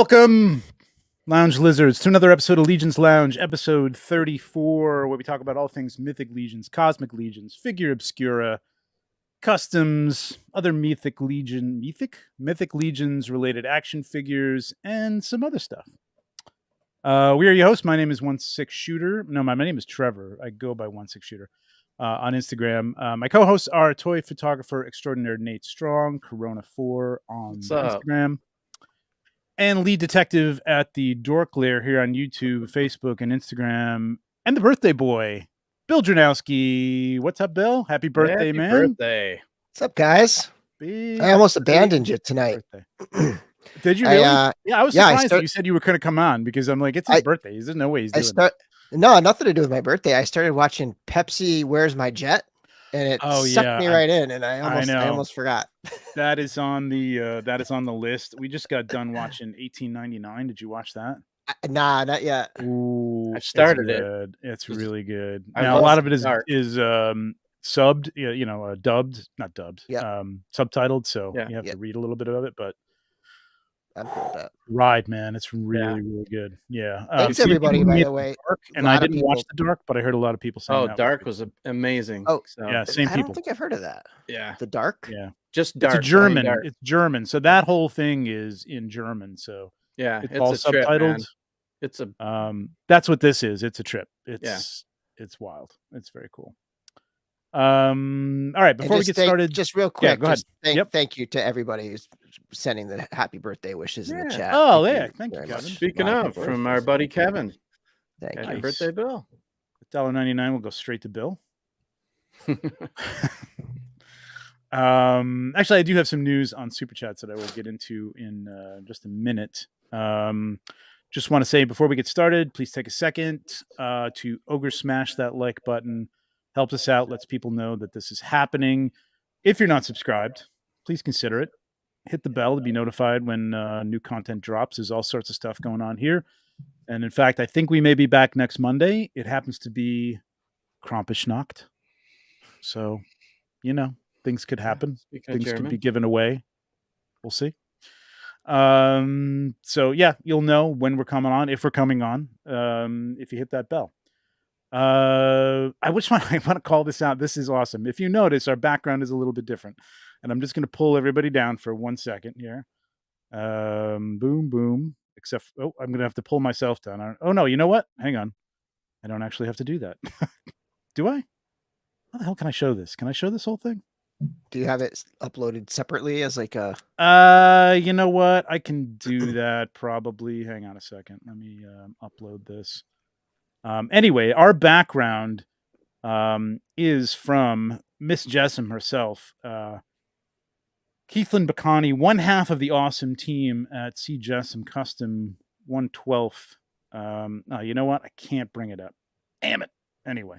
Welcome, Lounge Lizards, to another episode of Legions Lounge, episode 34, where we talk about all things Mythic Legions, Cosmic Legions, Figure Obscura, customs, other Mythic Legions related action figures, and some other stuff. We are your hosts. My name is 16Shooter. No, my name is Trevor. I go by 16Shooter on Instagram. My co-hosts are toy photographer extraordinaire Nate Strong, Corona4 on Instagram, and lead detective at the Dork Lair here on YouTube, Facebook, and Instagram, and the birthday boy, Bill Dranowski. What's up, Bill? Happy birthday, Happy man. Birthday. What's up, guys? I almost abandoned you tonight. Did you really? I was surprised that you said you were going to come on, because I'm like, it's his birthday. There's no way he's doing that. No, nothing to do with my birthday. I started watching Pepsi Where's My Jet, and it sucked me right in, and I almost forgot. That is on the list. We just got done watching 1899. Did you watch that? Nah, not yet. Ooh, I started it. It's really good. Now, a lot of it is subbed, dubbed, not dubbed, subtitled. So you have to read a little bit of it, but I'm cool with that. Ride, man. It's really good. Yeah. Thanks everybody, by the way. And I didn't watch The Dark, but I heard a lot of people saying that. Dark was amazing. Oh, yeah, same people. I don't think I've heard of that. Yeah. The Dark? Yeah. Just Dark. It's German. It's German. So that whole thing is in German. So yeah, it's all subtitled. Trip, it's a that's what this is. It's a trip. It's wild. It's very cool. All right, before we get started, just real quick, go ahead. Thank you to everybody who's sending the happy birthday wishes in the chat. Oh, thank you, Kevin. Speaking of, from our buddy Kevin. Thank you. Happy birthday, Bill. $1.99 will go straight to Bill. Actually, I do have some news on Super Chats that I will get into in just a minute. Just want to say before we get started, please take a second to ogre smash that like button. Helps us out, lets people know that this is happening. If you're not subscribed, please consider it. Hit the bell to be notified when new content drops. There's all sorts of stuff going on here. And in fact, I think we may be back next Monday. It happens to be Krampusnacht. So, things could happen. Things could be given away. We'll see. So yeah, you'll know when we're coming on, if we're coming on, if you hit that bell. I want to call this out. This is awesome. If you notice, our background is a little bit different, and I'm just going to pull everybody down for 1 second here. Boom, boom. Except, I'm going to have to pull myself down. Oh no, you know what? Hang on. I don't actually have to do that. Do I? How the hell can I show this? Can I show this whole thing? Do you have it uploaded separately as like a? You know what? I can do that probably. Hang on a second. Let me upload this. Anyway, our background is from Miss Jessam herself. Keithlin Bacani, one half of the awesome team at C. Jessam Custom 112th. You know what? I can't bring it up. Damn it. Anyway.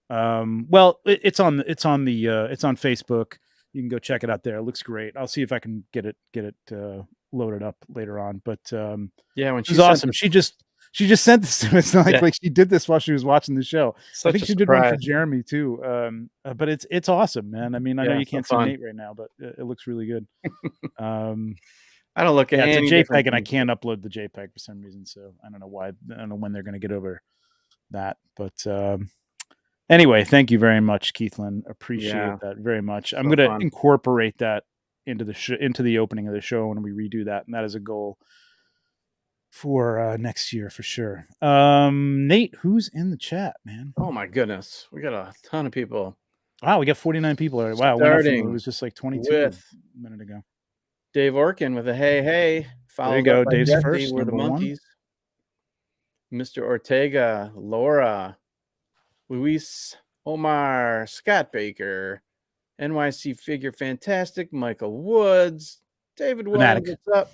Well, it's on Facebook. You can go check it out there. It looks great. I'll see if I can get it loaded up later on. But when she's awesome. She just sent this to me. It's not like she did this while she was watching the show. I think she did one for Jeremy too. But it's awesome, man. I mean, I know you can't see Nate right now, but it looks really good. I don't look at it's a JPEG, and I can't upload the JPEG for some reason. So I don't know why. I don't know when they're going to get over that. But anyway, thank you very much, Keithlin. Appreciate that very much. I'm going to incorporate that into the opening of the show when we redo that, and that is a goal for next year for sure. Nate, who's in the chat, man? Oh my goodness, we got a ton of people. Wow, we got 49 people. Wow, it was just like 22 a minute ago. Dave Orkin with a hey. There you go, Dave's first. We're the monkeys. Mr. Ortega, Laura, Luis, Omar, Scott Baker, NYC Figure Fantastic, Michael Woods, David Williams, what's up?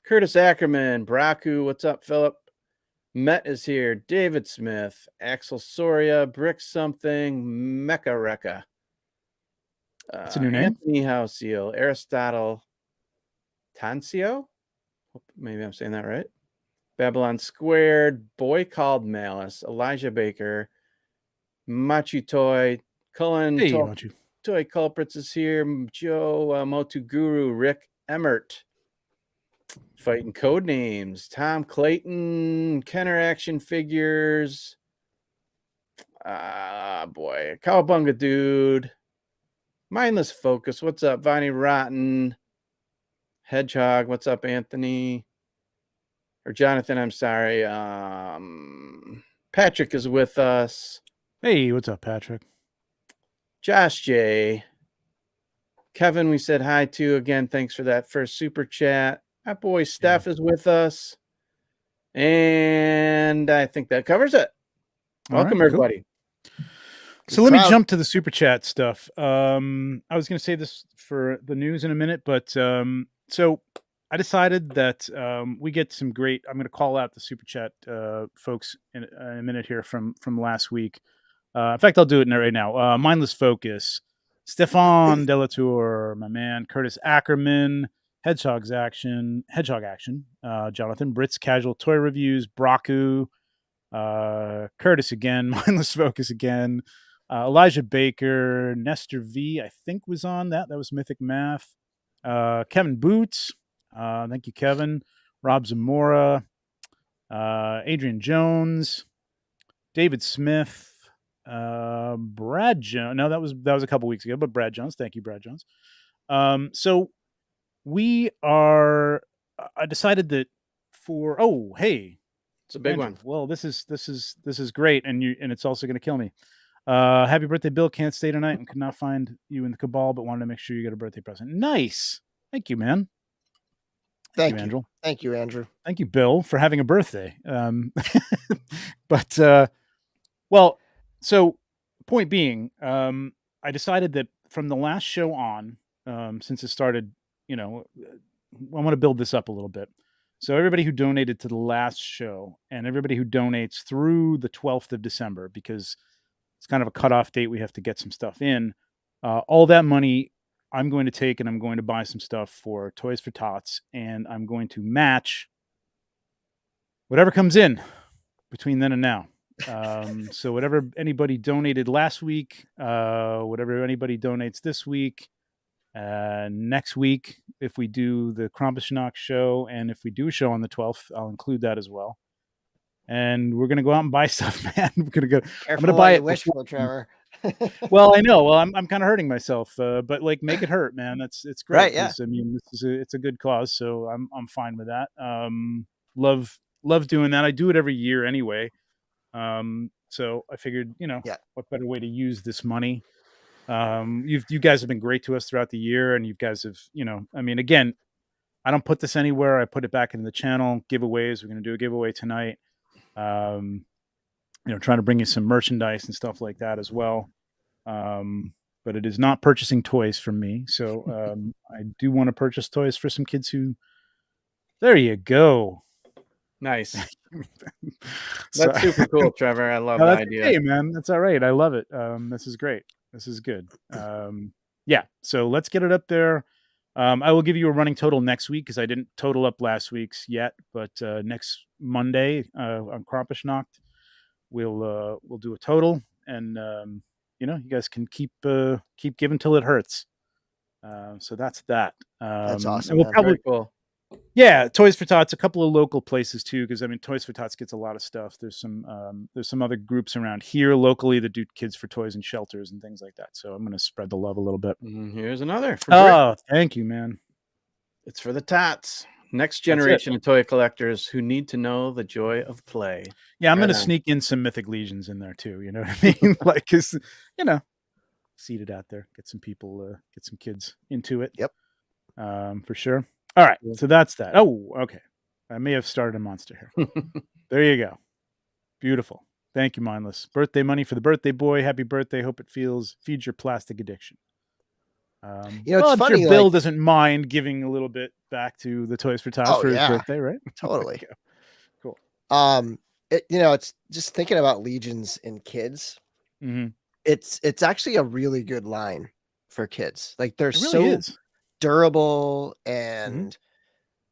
Curtis Ackerman, Braku, what's up, Philip? Met is here. David Smith, Axel Soria, Brick Something, Mecha Rekka. That's a new name. Anthony Houseal, Aristotle Tancio. Maybe I'm saying that right. Babylon Squared, Boy Called Malice, Elijah Baker, Machu Toy, Cullen, Toy Culprits is here, Joe Motu Guru, Rick Emmert. Fighting code names. Tom Clayton, Kenner action figures. Boy. Cowabunga dude. Mindless Focus. What's up, Vonnie Rotten? Hedgehog. What's up, Anthony? Or Jonathan, I'm sorry. Patrick is with us. Hey, what's up, Patrick? Josh J. Kevin, we said hi to. Again, thanks for that first super chat. My boy Steph is with us. And I think that covers it. Welcome, everybody. Cool. So let me jump to the super chat stuff. I was going to say this for the news in a minute, but so I decided that we get some great. I'm going to call out the super chat folks in a minute here from last week. In fact, I'll do it right now. Mindless Focus, Stefan Delatour, my man, Curtis Ackerman, Hedgehog Action, Jonathan Brits, Casual Toy Reviews, Braku, Curtis again, Mindless Focus again, Elijah Baker, Nestor V, I think was on that. That was Mythic Math. Kevin Boots, thank you, Kevin. Rob Zamora, Adrian Jones, David Smith, Brad Jones. No, that was a couple weeks ago, but Brad Jones. Thank you, Brad Jones. So we are. I decided that for hey, it's a big Andrew, one. Well, this is great, and it's also going to kill me. Happy birthday, Bill. Can't stay tonight and could not find you in the cabal, but wanted to make sure you get a birthday present. Nice. Thank you, man. Thank you, Andrew. Thank you, Andrew. Thank you, Bill, for having a birthday. But well, so point being, I decided that from the last show on, since it started, I want to build this up a little bit. So everybody who donated to the last show and everybody who donates through the 12th of December, because it's kind of a cutoff date, we have to get some stuff in. All that money I'm going to take and I'm going to buy some stuff for Toys for Tots, and I'm going to match whatever comes in between then and now. So whatever anybody donated last week, whatever anybody donates this week, next week, if we do the Krampusnacht show, and if we do a show on the 12th, I'll include that as well. And we're gonna go out and buy stuff, man. We're gonna go. Careful, I'm gonna buy it. Wish for, Trevor. Well, I know. Well, I'm kind of hurting myself, but like, make it hurt, man. It's great. Right, yeah. I mean, it's a good cause, so I'm fine with that. Love doing that. I do it every year anyway. So I figured, what better way to use this money? You guys have been great to us throughout the year, and you guys have, I mean, again, I don't put this anywhere. I put it back into the channel. Giveaways. We're going to do a giveaway tonight. Trying to bring you some merchandise and stuff like that as well. But it is not purchasing toys from me. So I do want to purchase toys for some kids who. There you go. Nice. That's super cool, Trevor. I love the idea. Hey, man, that's all right. I love it. This is great. This is good. Yeah. So let's get it up there. I will give you a running total next week because I didn't total up last week's yet. But next Monday on Krampusnacht, we'll do a total, and you guys can keep giving till it hurts. So that's that. That's awesome. We'll probably cool. Yeah, Toys for Tots, a couple of local places too, because I mean, Toys for Tots gets a lot of stuff. There's some other groups around here locally that do Kids for Toys and shelters and things like that. So I'm going to spread the love a little bit. Here's another. Thank you, man. It's for the tots. Next generation of toy collectors who need to know the joy of play. Yeah, I'm going to sneak in some Mythic Legions in there too. You know what I mean? Like, cause seed it out there, get some people, get some kids into it. Yep. For sure. All right, so that's that. Oh, okay. I may have started a monster here. There you go. Beautiful. Thank you, Mindless. Birthday money for the birthday boy. Happy birthday. Hope it feeds your plastic addiction. It's funny. Sure Bill doesn't mind giving a little bit back to the Toys for Tots for his birthday, right? Totally. Cool. It's just thinking about Legions and kids. Mm-hmm. It's actually a really good line for kids. Like they're durable and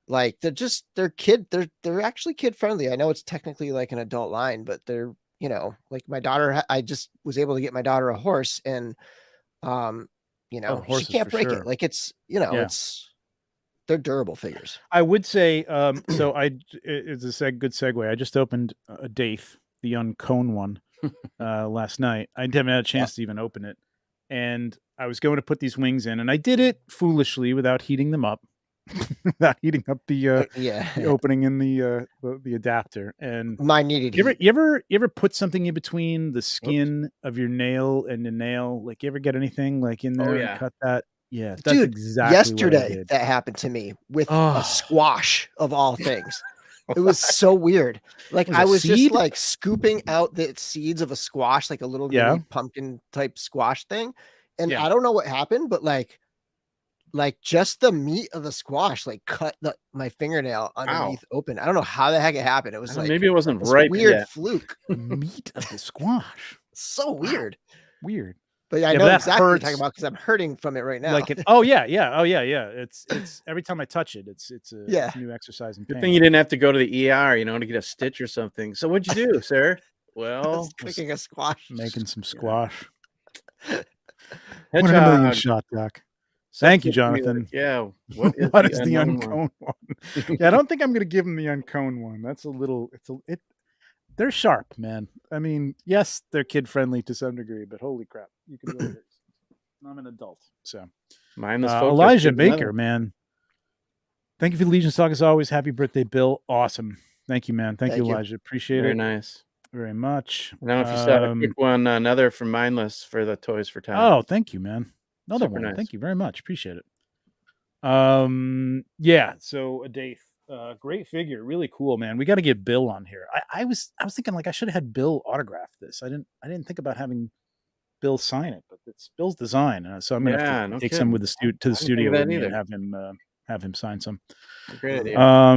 like they're actually kid friendly. I know it's technically like an adult line, but they're like my daughter, I just was able to get my daughter a horse, and she can't break it. Like it's they're durable figures. I would say, so it's a good segue. I just opened a Daith, the uncone one, last night. I haven't had a chance to even open it. And I was going to put these wings in, and I did it foolishly without heating them up, without heating up the opening in the adapter. And mine needed you ever put something in between the skin of your nail and the nail? Like, you ever get anything like in there and cut that? Yeah, that's Dude, exactly yesterday what I did. that happened to me with a squash of all things. It was so weird. Like, I was just like scooping out the seeds of a squash, like a little mini pumpkin type squash thing. And I don't know what happened, but like just the meat of the squash, like cut my fingernail underneath open. I don't know how the heck it happened. It was like, maybe it wasn't right. Weird fluke. Meat of the squash. So weird. Weird. But I know exactly what you're talking about because I'm hurting from it right now. Like yeah. It's every time I touch it, it's a new exercise in pain. Good thing you didn't have to go to the ER, to get a stitch or something. So what'd you do, sir? Well, cooking a squash, making some squash. Hedgehog. 1,000,000 shot, Doc. Thank you, Jonathan. What is the uncone one? Yeah, I don't think I'm gonna give him the uncone one. That's a little. They're sharp, man. I mean, yes, they're kid friendly to some degree, but holy crap, you can really. I'm an adult, so. Elijah Baker, man. Thank you for the Legions talk as always. Happy birthday, Bill. Awesome. Thank you, man. Thank you, Elijah. Appreciate it. Very nice. Very much. I don't know if you saw a quick one, another from Mindless for the Toys for Time. Oh, thank you, man. Another one. Nice. Thank you very much. Appreciate it. Yeah. So a Daith, great figure, really cool, man. We got to get Bill on here. I was thinking like I should have had Bill autograph this. I didn't think about having Bill sign it, but it's Bill's design, so I'm gonna have to take some with to the studio with me and have him sign some. Great idea. A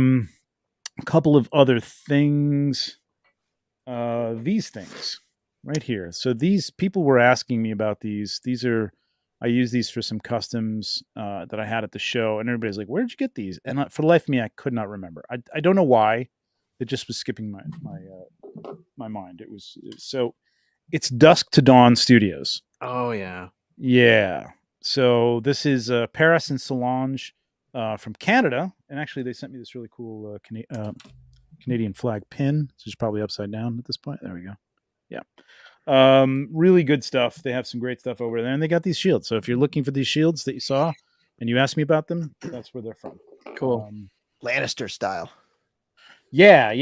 couple of other things. These things right here. So these people were asking me about these. I use these for some customs that I had at the show, and everybody's like, "Where did you get these?" And for the life of me, I could not remember. I don't know why. It just was skipping my mind. So it's Dusk to Dawn Studios. Oh yeah, yeah. So this is Paris and Solange from Canada, and actually they sent me this really cool Canadian flag pin. This is probably upside down at this point. There we go. Yeah. Really good stuff. They have some great stuff over there, and they got these shields. So if you're looking for these shields that you saw and you asked me about them, that's where they're from. Cool. Lannister style. Yeah.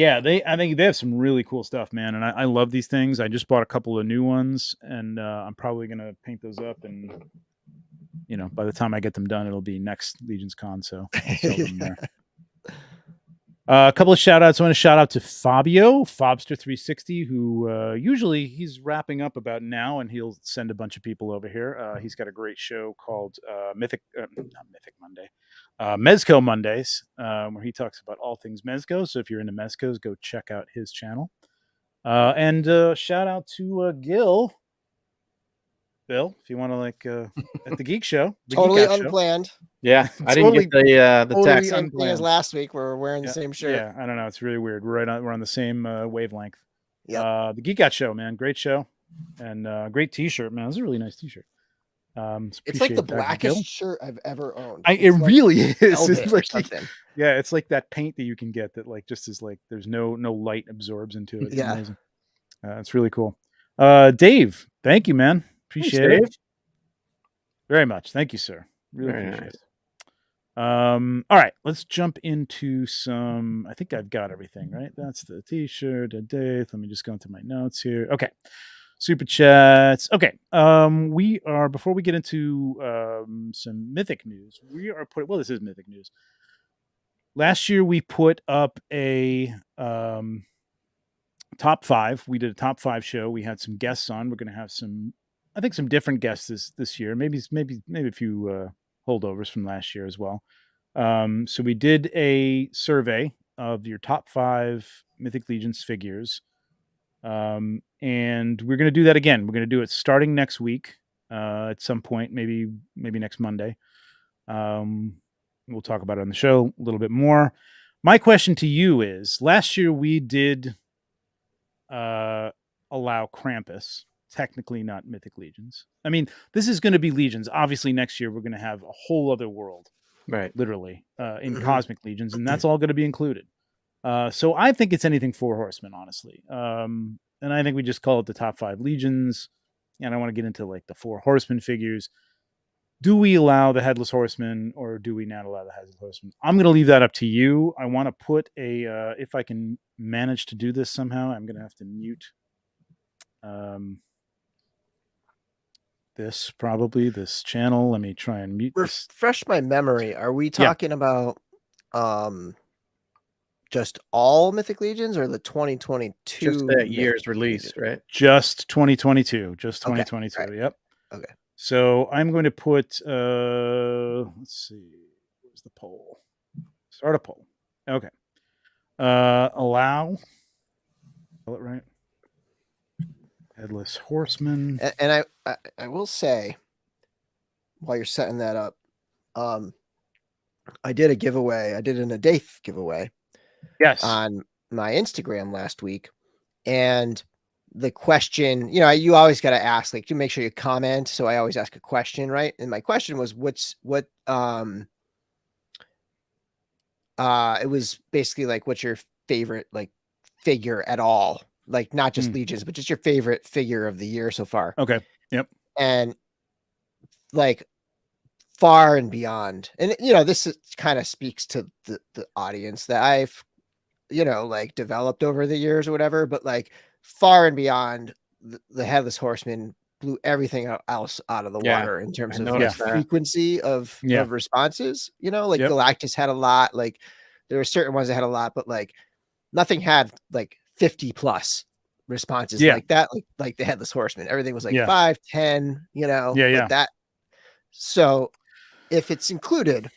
I think they have some really cool stuff, man. And I love these things. I just bought a couple of new ones, and I'm probably gonna paint those up, and by the time I get them done, it'll be next LegionsCon. So I'll sell them there. A couple of shout outs. I want to shout out to Fabio, Fobster360, who usually he's wrapping up about now, and he'll send a bunch of people over here. He's got a great show called Mezco Mondays, where he talks about all things Mezco. So if you're into Mezcos, go check out his channel. And shout out to Gil. Bill, if you want to at the Geek Show. Totally unplanned. Show. Yeah, I didn't get the totally text. Unplanned as last week. We're wearing the same shirt. Yeah, I don't know. It's really weird. We're on the same wavelength. Yeah. The Geek Out Show, man. Great show. And great T-shirt, man. It's a really nice T-shirt. It's like the blackest shirt I've ever owned. It really is. It's like yeah, it's like that paint that you can get that just is there's no light absorbs into it. It's amazing. It's really cool. Dave, thank you, man. Appreciate it very much. Thank you, sir. Really appreciate it. All right, let's jump into some. I think I've got everything right. That's the T-shirt, a date. Let me just go into my notes here. Okay, super chats. Okay, we are before we get into some Mythic news. We are this is Mythic news. Last year we put up a top 5. We did a top 5 show. We had some guests on. We're going to have some different guests this year. Maybe a few holdovers from last year as well. So we did a survey of your top 5 Mythic Legions figures. And we're going to do that again. We're going to do it starting next week at some point, maybe next Monday. We'll talk about it on the show a little bit more. My question to you is, last year we did allow Krampus. Technically not Mythic Legions. I mean, this is going to be Legions. Obviously, next year we're going to have a whole other world. Right. literally, in Cosmic Legions, and that's all going to be included. So I think it's anything 4 Horsemen, honestly. And I think we just call it the top 5 Legions. And I want to get into like the 4 Horsemen figures. Do we allow the Headless Horseman or do we not allow the Headless Horseman? I'm going to leave that up to you. I want to put a, if I can manage to do this somehow, I'm going to have to mute this channel. Let me try and mute this. Refresh my memory. Are we talking about just all Mythic Legions or the 2022? Just that year's release, right? Just 2022. Just 2022. Okay. Right. Yep. Okay. So I'm going to put, let's see, where's the poll? Start a poll. Okay. Allow. Spell it right. Headless Horseman. And I will say, while you're setting that up, I did a giveaway. I did an Adaith giveaway. Yes. On my Instagram last week. And the question, you always got to ask, like, to make sure you comment. So I always ask a question, right? And my question was, it was basically like, what's your favorite, like, figure at all? Like, not just Legions, but just your favorite figure of the year so far. Okay. Yep. And like, far and beyond. And, this kind of speaks to the audience that I've, like, developed over the years or whatever, but like far and beyond, the Headless Horseman blew everything else out of the water in terms of like, frequency of responses. Like Galactus had a lot, like there were certain ones that had a lot, but like nothing had like 50 plus responses like that, like the Headless Horseman. Everything was like 5, 10, like that. So if it's included,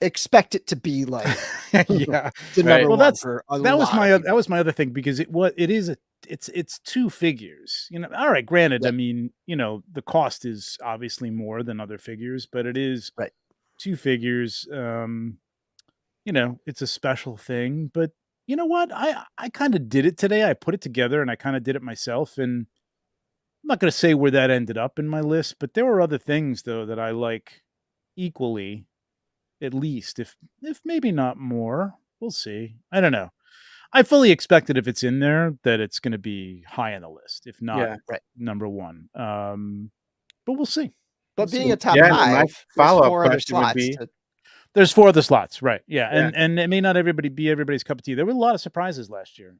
expect it to be like the number one for a that was lot my other thing, because it's 2 figures, all right, granted, I mean, the cost is obviously more than other figures, but it is 2 figures. It's a special thing, but you know what, I kind of did it today. I put it together and I kind of did it myself, and I'm not going to say where that ended up in my list, but there were other things though that I like equally, at least, if maybe not more. We'll see. I don't know. I fully expected, if it's in there, that it's going to be high on the list, if not number 1. But we'll see. But being a top 5, my follow-up question would be, there's 4 other slots, right? Yeah, and it may not be everybody's cup of tea. There were a lot of surprises last year.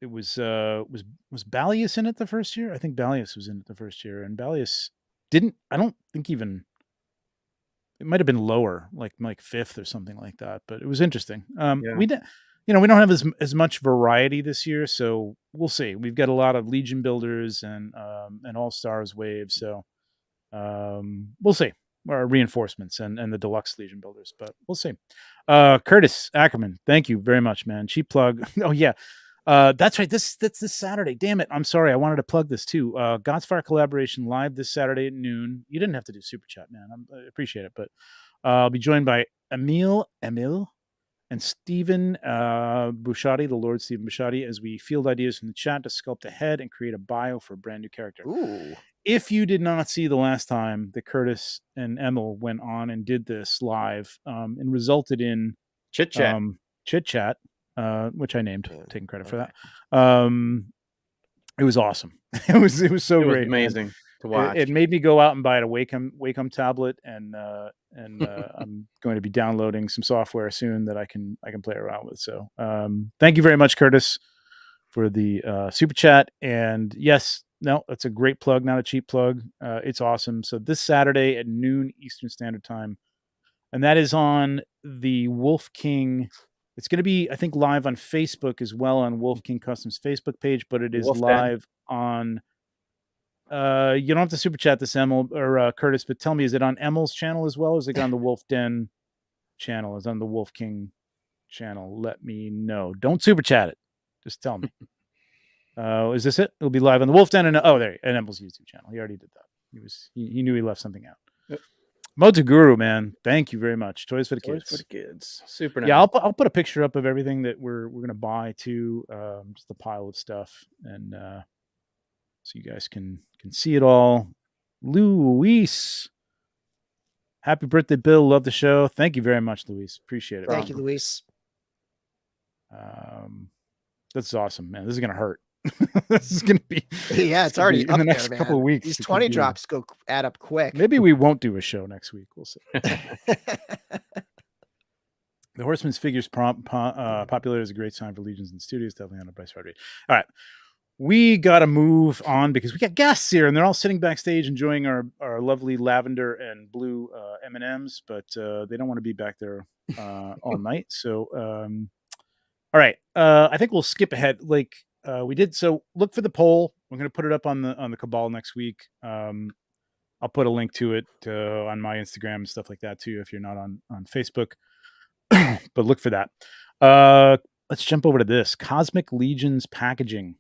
It was Balius in it the first year? I think Balius was in it the first year, and Balius didn't. I don't think even. It might have been lower, like 5th or something like that, but it was interesting. We don't have as much variety this year, so we'll see. We've got a lot of Legion builders and All Stars wave, so we'll see. Or reinforcements and the deluxe Legion builders, but we'll see. Curtis Ackerman, thank you very much, man. Cheap plug. Oh yeah. That's right. That's this Saturday. Damn it. I'm sorry. I wanted to plug this too. Godsfire collaboration live this Saturday at noon. You didn't have to do super chat, man. I appreciate it, but I'll be joined by Emil, and Stephen Busciardi, the Lord Stephen Busciardi, as we field ideas from the chat to sculpt a head and create a bio for a brand new character. Ooh. If you did not see the last time that Curtis and Emil went on and did this live, and resulted in chit chat, which I named, taking credit for that. It was awesome. It was so great. Amazing, man, to watch. It made me go out and buy a Wacom tablet, and I'm going to be downloading some software soon that I can play around with. So thank you very much, Curtis, for the super chat. And yes, no, that's a great plug, not a cheap plug. It's awesome. So this Saturday at noon Eastern Standard Time, and that is on the Wolf King. It's going to be, I think, live on Facebook as well, on Wolf King Customs Facebook page, but it is live on. You don't have to super chat this, Emil or Curtis, but tell me, is it on Emil's channel as well, or is it on the Wolf Den channel? Is it on the Wolf King channel? Let me know. Don't super chat it. Just tell me. Is this it? It'll be live on the Wolf Den and Emil's YouTube channel. He already did that. He knew he left something out. Yep. Moto Guru, man, thank you very much. Toys for the kids. Super nice. Yeah, I'll put a picture up of everything that we're gonna buy too. Just a pile of stuff, and so you guys can see it all. Luis Happy birthday, Bill. Love the show. Thank you very much, Luis. Appreciate it. Thank you, Luis. That's awesome, man. This is gonna hurt. This is gonna be it's already in the next there, couple of weeks. These 20 drops go add up quick. Maybe we won't do a show next week. We'll see. The Horsemen's figures popularity is a great sign for Legions and studios. Definitely on a Bryce Rodriguez. All right. We got to move on because we got guests here and they're all sitting backstage enjoying our lovely lavender and blue M&Ms, but they don't want to be back there all night. So, all right. I think we'll skip ahead. Like we did. So look for the poll. We're going to put it up on the Cabal next week. I'll put a link to it on my Instagram and stuff like that too, if you're not on Facebook. But look for that. Let's jump over to this Cosmic Legions packaging.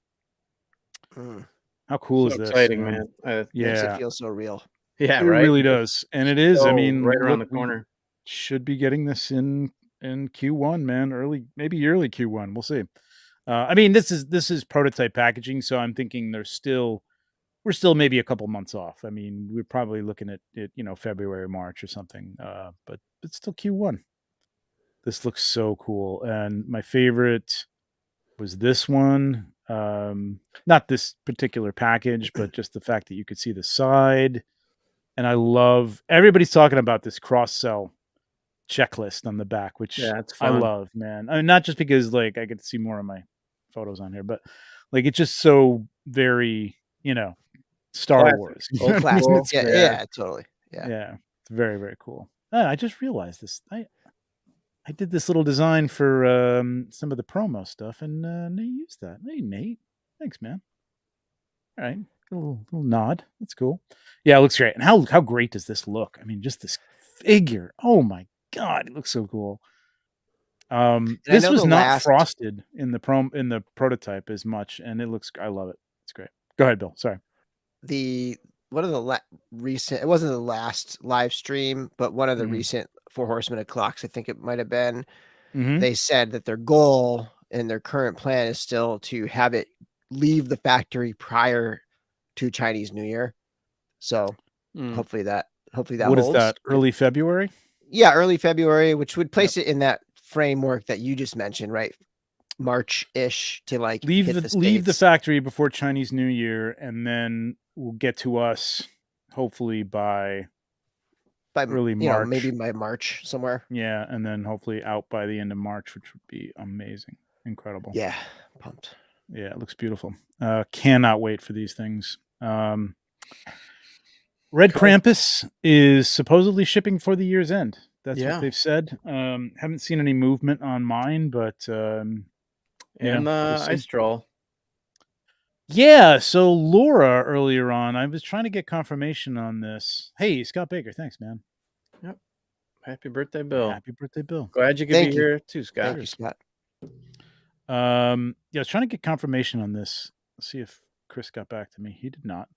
How cool is this? Exciting, man. Makes it feel so real. Yeah, it really does. And it is. I mean, right around the corner. Should be getting this in Q1, man. Maybe early Q1. We'll see. I mean, this is prototype packaging, so I'm thinking we're still maybe a couple months off. I mean, we're probably looking at it, February, March or something. But it's still Q1. This looks so cool. And my favorite was this one. Not this particular package, but just the fact that you could see the side. And I love everybody's talking about this cross-sell checklist on the back, which I love, man. I mean, not just because like I get to see more of my photos on here, but like it's just so very, Star Wars. Old classic. Yeah, totally. Yeah. It's very, very cool. I just realized this. I did this little design for some of the promo stuff, and they used that. Hey, Nate. Thanks, man. All right. A little nod. That's cool. Yeah, it looks great. And how great does this look? I mean, just this figure. Oh, my God. It looks so cool. This was not frosted in the prototype as much, and I love it. It's great. Go ahead, Bill. Sorry. One of the recent, it wasn't the last live stream, but one of the recent 4 Horsemen of Clocks, I think it might have been, they said that their goal and their current plan is still to have it leave the factory prior to Chinese New Year. So hopefully that what holds. Is that, early February? Yeah, early February, which would place it in that framework that you just mentioned, right? March-ish to like leave the factory before Chinese New Year, and then we'll get to us hopefully by early March, maybe by March somewhere. Yeah, and then hopefully out by the end of March, which would be amazing, incredible. Yeah, pumped. Yeah, it looks beautiful. Cannot wait for these things. Red Krampus is supposedly shipping for the year's end. That's what they've said. Haven't seen any movement on mine, but Ice Troll. Yeah, so Laura earlier on, I was trying to get confirmation on this. Hey, Scott Baker, thanks, man. Yep. Happy birthday, Bill. Happy birthday, Bill. Glad you could be here too, Scott. Thank you, Scott. I was trying to get confirmation on this. Let's see if Chris got back to me. He did not.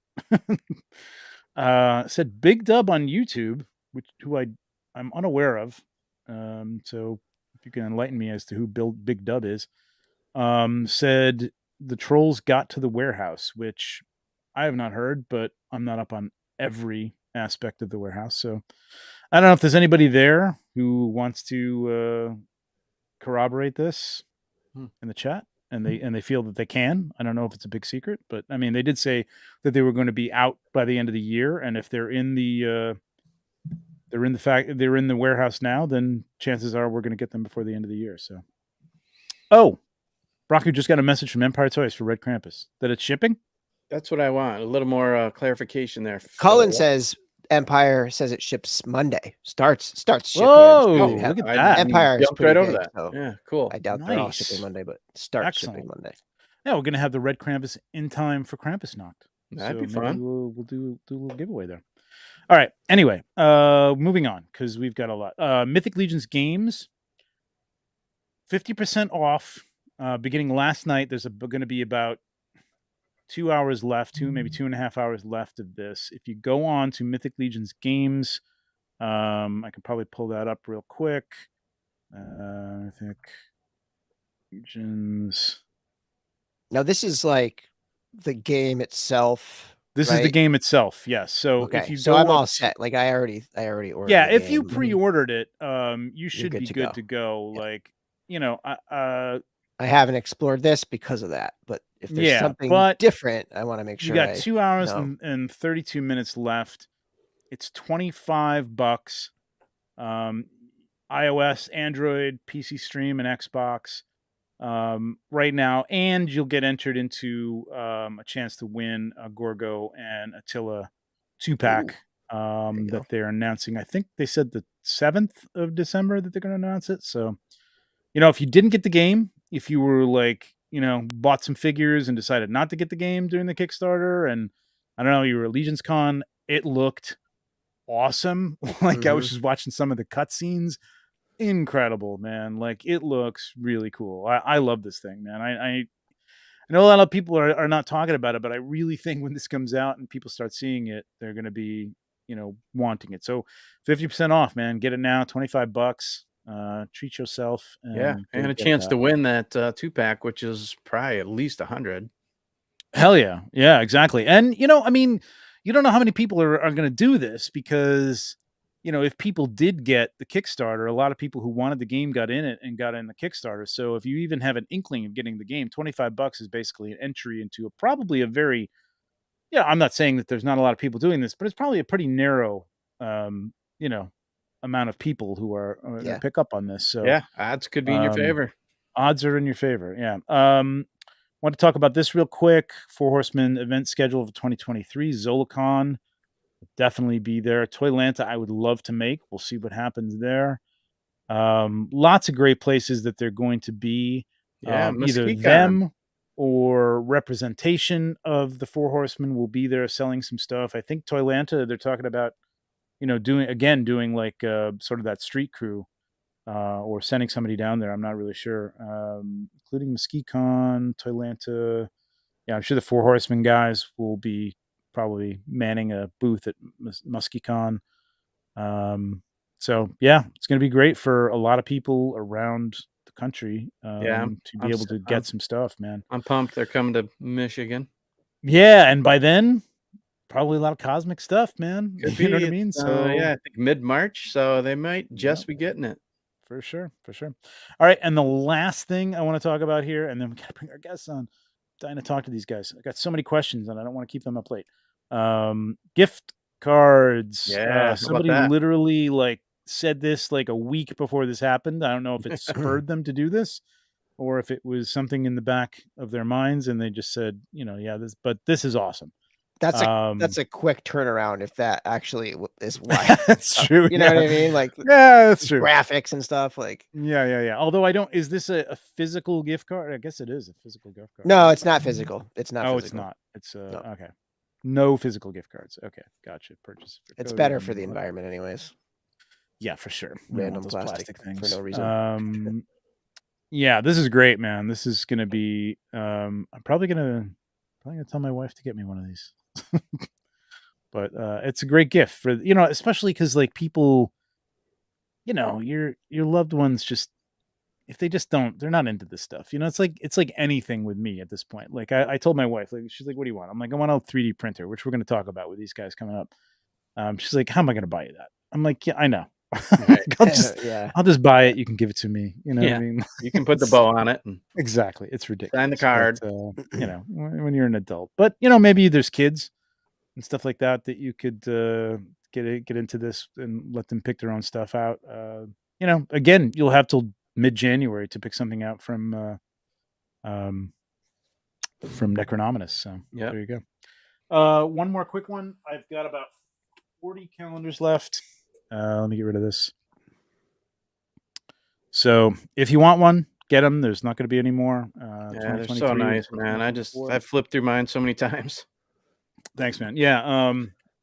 Said Big Dub on YouTube, who I'm unaware of. So if you can enlighten me as to who Big Dub is, said the trolls got to the warehouse, which I have not heard, but I'm not up on every aspect of the warehouse. So I don't know if there's anybody there who wants to corroborate this in the chat, and they feel that they can. I don't know if it's a big secret, but I mean, they did say that they were going to be out by the end of the year, and if they're in the warehouse now, then chances are we're going to get them before the end of the year. So, Brock, just got a message from Empire Toys for Red Krampus that it's shipping. That's what I want. A little more clarification there. Cullen says Empire says it ships Monday. Starts shipping. Whoa, look at that. Empire is right over big, that. so yeah, cool. I doubt they're all shipping Monday, but starts shipping Monday. Yeah, we're gonna have the Red Krampus in time for Krampusnacht. That'd be fun. We'll do a little giveaway there. All right. Anyway, moving on because we've got a lot. Mythic Legions games, 50% off. Beginning last night, there's going to be about 2 hours left, maybe 2.5 hours left of this. If you go on to Mythic Legions games, I can probably pull that up real quick. Mythic Legions. Now this is like the game itself This is the right? game itself. Yes. So if Okay, you so go I'm all up, set. Like I already ordered yeah, the if you game. pre-ordered it, you You're should be to good go. to go. Yeah. Like, I haven't explored this because of that, but if there's yeah, something but different, I want to make you sure got I 2 hours know. and 32 minutes left. It's $25. Um, iOS, Android, PC Stream, and Xbox right now, and you'll get entered into a chance to win a Gorgo and Attila 2-pack There you that go. they're announcing. I think they said the 7th of December that they're going to announce it. So, you know, if you didn't get the game, if you were like, you know, bought some figures and decided not to get the game during the Kickstarter, and I don't know, you were at LegionsCon, it looked awesome. Like I was just watching some of the cutscenes. Incredible, man. Like it looks really cool. I love this thing, man. I know a lot of people are not talking about it, but I really think when this comes out and people start seeing it, they're gonna be, you know, wanting it. So 50% off, man. Get it now, $25. Treat yourself Yeah, and and a get chance that. to win that 2-pack, which is probably at least 100. Hell yeah. Yeah, exactly. And, you know, I mean, you don't know how many people are going to do this because, you know, if people did get the Kickstarter, a lot of people who wanted the game got in it and got in the Kickstarter. So if you even have an inkling of getting the game, $25 is basically an entry into probably a very, yeah, I'm not saying that there's not a lot of people doing this, but it's probably a pretty narrow, you know, amount of people who are going to pick up on this. So Yeah, odds could be in your favor. Odds are in your favor. Yeah. Want to talk about this real quick. Four Horsemen event schedule of 2023. Zolicon will definitely be there. Toylanta, I would love to make. We'll see what happens there. Lots of great places that they're going to be. Yeah, Either Mesquite. them or representation of the Four Horsemen will be there selling some stuff. I think Toylanta, they're talking about, you know, doing like sort of that street crew. Or sending somebody down there. I'm not really sure. Including MesquiteCon, Toylanta. Yeah, I'm sure the Four Horsemen guys will be probably manning a booth at MesquiteCon. So yeah, it's going to be great for a lot of people around the country to be able to get some stuff, man. I'm pumped. They're coming to Michigan. Yeah, and by then, probably a lot of cosmic stuff, man. Could You know be. what I mean? So Yeah, I think mid-March, so they might just be getting it. For sure. All right, and the last thing I want to talk about here, and then we got to bring our guests on. Dying to talk to these guys. I got so many questions, and I don't want to keep them up late. Gift cards. Yeah, somebody literally like said this like a week before this happened. I don't know if it spurred them to do this, or if it was something in the back of their minds, and they just said, you know, yeah, this is awesome. That's a quick turnaround if that actually is why. That's true. You know what I mean? Like, yeah, that's true. Graphics and stuff. Like, yeah. Although I don't. Is this a physical gift card? I guess it is a physical gift card. No, it's not physical. It's not. Oh, physical. it's not. It's no. Okay. No physical gift cards. Okay, gotcha. Purchase. It's better for the environment, anyways. Yeah, for sure. Random plastic things for no reason. Yeah, this is great, man. This is gonna be. I'm probably gonna tell my wife to get me one of these. But it's a great gift for, you know, especially because like people, you know, your loved ones just, if they just don't, they're not into this stuff. You know, it's like anything with me at this point. Like I told my wife, like, she's like, what do you want? I'm like, I want a 3D printer, which we're going to talk about with these guys coming up. She's like, how am I going to buy you that? I'm like, yeah, I know. I'll just buy it. You can give it to me. You know what I mean? You can put the bow on it. Exactly. It's ridiculous. Sign the card. But, you know, when you're an adult, but you know, maybe there's kids and stuff like that you could get into this and let them pick their own stuff out. You know, again, you'll have till mid-January to pick something out from Necronominus. So there you go. One more quick one. I've got about 40 calendars left. Let me get rid of this. So if you want one, get them. There's not going to be any more. Yeah, they're so nice, man. I've flipped through mine so many times. Thanks, man. Yeah.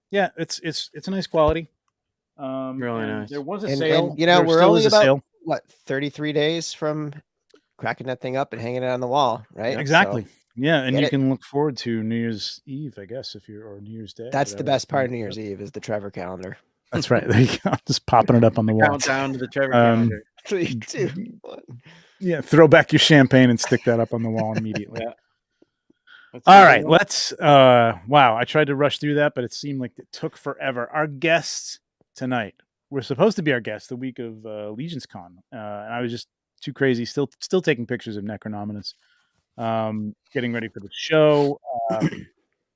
Yeah, it's a nice quality. Really nice. There was a sale. And, you know, we're only about 33 days from cracking that thing up and hanging it on the wall, right? Exactly. So, yeah, and you can look forward to New Year's Eve, I guess, or New Year's Day. That's the best part of New Year's Eve is the Trevor calendar. That's right. There you go. Just popping it up on the wall. Countdown to the Trevor calendar. 3, 2, 1. Yeah, throw back your champagne and stick that up on the wall immediately. All right, let's wow, I tried to rush through that, but it seemed like it took forever. Our guests tonight were supposed to be our guests the week of LegionsCon, and I was just too crazy, still taking pictures of Necronominus, getting ready for the show.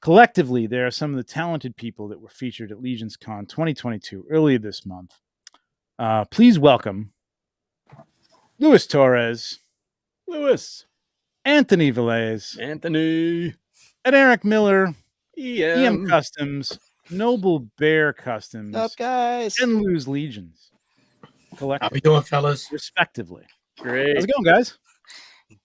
Collectively, there are some of the talented people that were featured at LegionsCon 2022 earlier this month. Please welcome Luis Torres, Lewis, Anthony Velez, Anthony, and Eric Miller, EM Customs, Noble Bear Customs, What's up, guys? and Lose Legions. How we doing, fellas? Respectively. Great. How's it going, guys?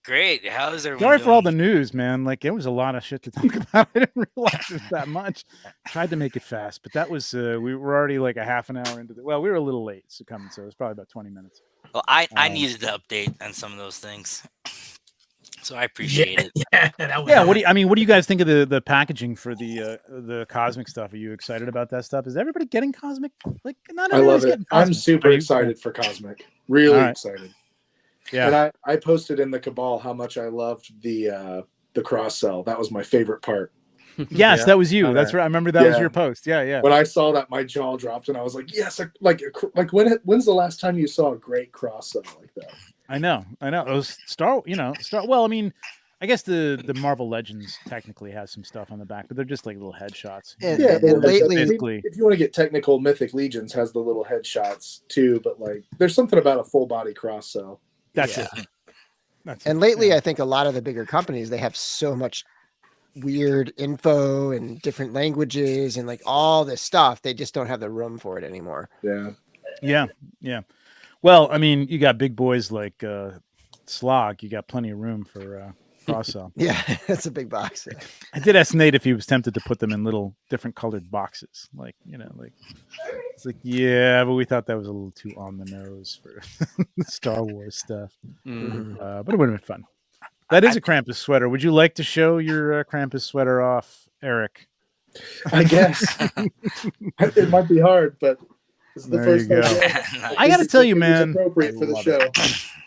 Great. How's everyone? Sorry doing? for all the news, man. Like, it was a lot of shit to talk about. I didn't realize it was that much. Tried to make it fast, but that was we were already like a half an hour into the. Well, we were a little late to coming, so it was probably about 20 minutes. Well, I needed to update on some of those things, so I appreciate it. Yeah, that was Yeah. What do you guys think of the packaging for the cosmic stuff? Are you excited about that stuff? Is everybody getting cosmic? Like, not I love everybody's it. getting I'm cosmic. super Are you? excited for Cosmic. Really All right. excited. Yeah. And I posted in the Cabal how much I loved the cross sell. That was my favorite part. Yes, Yeah. that was you. Oh, That's that- right. I remember that was Yeah. your post. Yeah, yeah. When I saw that, my jaw dropped, and I was like, "Yes!" Like when's the last time you saw a great cross sell like that? I know. It was Star. Well, I mean, I guess the Marvel Legends technically has some stuff on the back, but they're just like little headshots. And, Yeah, and lately, basically, If you want to get technical, Mythic Legions has the little headshots too. But like, there's something about a full body cross sell. that's yeah. it. That's and it. lately, Yeah. I think a lot of the bigger companies, they have so much weird info and different languages and like all this stuff. They just don't have the room for it anymore. Yeah. Yeah. Well, I mean, you got big boys like Slog. You got plenty of room for cross sell. Yeah, that's a big box. I did ask Nate if he was tempted to put them in little different colored boxes, like it's like, yeah, but we thought that was a little too on the nose for the Star Wars stuff. Mhm. But it would have been fun. That is a Krampus sweater. Would you like to show your Krampus sweater off, Eric? I guess it might be hard, but this is the There you first go. time. I gotta tell you, It was man, appropriate I for the love show.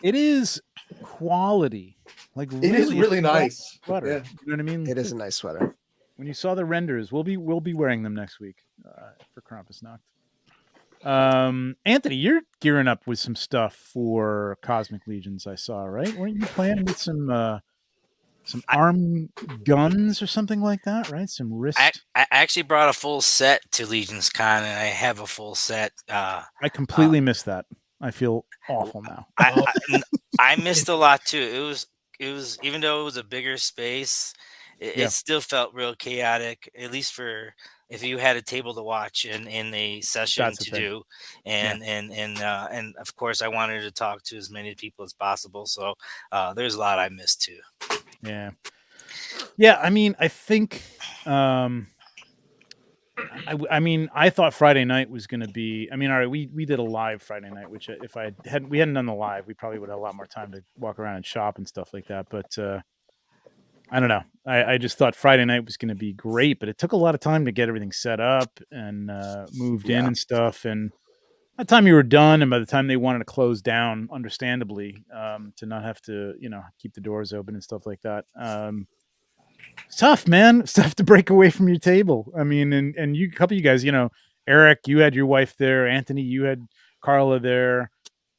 It is quality. Like, It is really nice. Sweater. Yeah. You know what I mean? It is a nice sweater. When you saw the renders, we'll be wearing them next week for Krampusnacht. Anthony, you're gearing up with some stuff for Cosmic Legions. I saw, right? Weren't you playing with some arm guns or something like that? Right? Some wrist. I actually brought a full set to LegionsCon, and I have a full set. I completely missed that. I feel awful now. I missed a lot too. It was even though it was a bigger space, Yeah. it still felt real chaotic. At least for if you had a table to watch and in a session That's the to thing. do, and of course I wanted to talk to as many people as possible. So there's a lot I missed too. Yeah. I mean, I think. I mean, I thought Friday night was going to be. I mean, all right, we did a live Friday night, which if we hadn't done the live, we probably would have a lot more time to walk around and shop and stuff like that. But I don't know. I just thought Friday night was going to be great, but it took a lot of time to get everything set up and moved in and stuff. And by the time you were done, and by the time they wanted to close down, understandably, to not have to keep the doors open and stuff like that. It's tough, man. It's tough to break away from your table. I mean, and you, a couple of you guys, Eric, you had your wife there. Anthony, you had Carla there.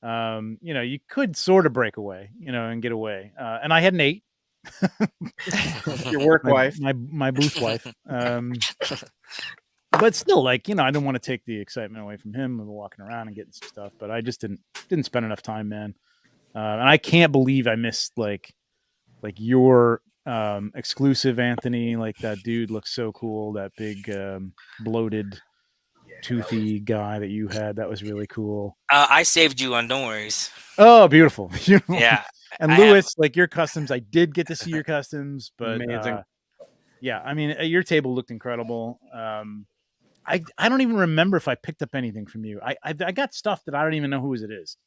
You could sort of break away, and get away. And I had Nate, Your work wife. my booth wife. But still, like, I didn't want to take the excitement away from him of walking around and getting some stuff. But I just didn't spend enough time, man. And I can't believe I missed like your exclusive, Anthony. Like, that dude looks so cool. That big bloated toothy guy that you had, that was really cool. I saved you on, don't worries. Oh, beautiful. Beautiful. Yeah. And I Lewis, like, your customs, I did get to see your customs, but Amazing. yeah, I mean, your table looked incredible. I don't even remember if I picked up anything from you. I got stuff that I don't even know whose it is.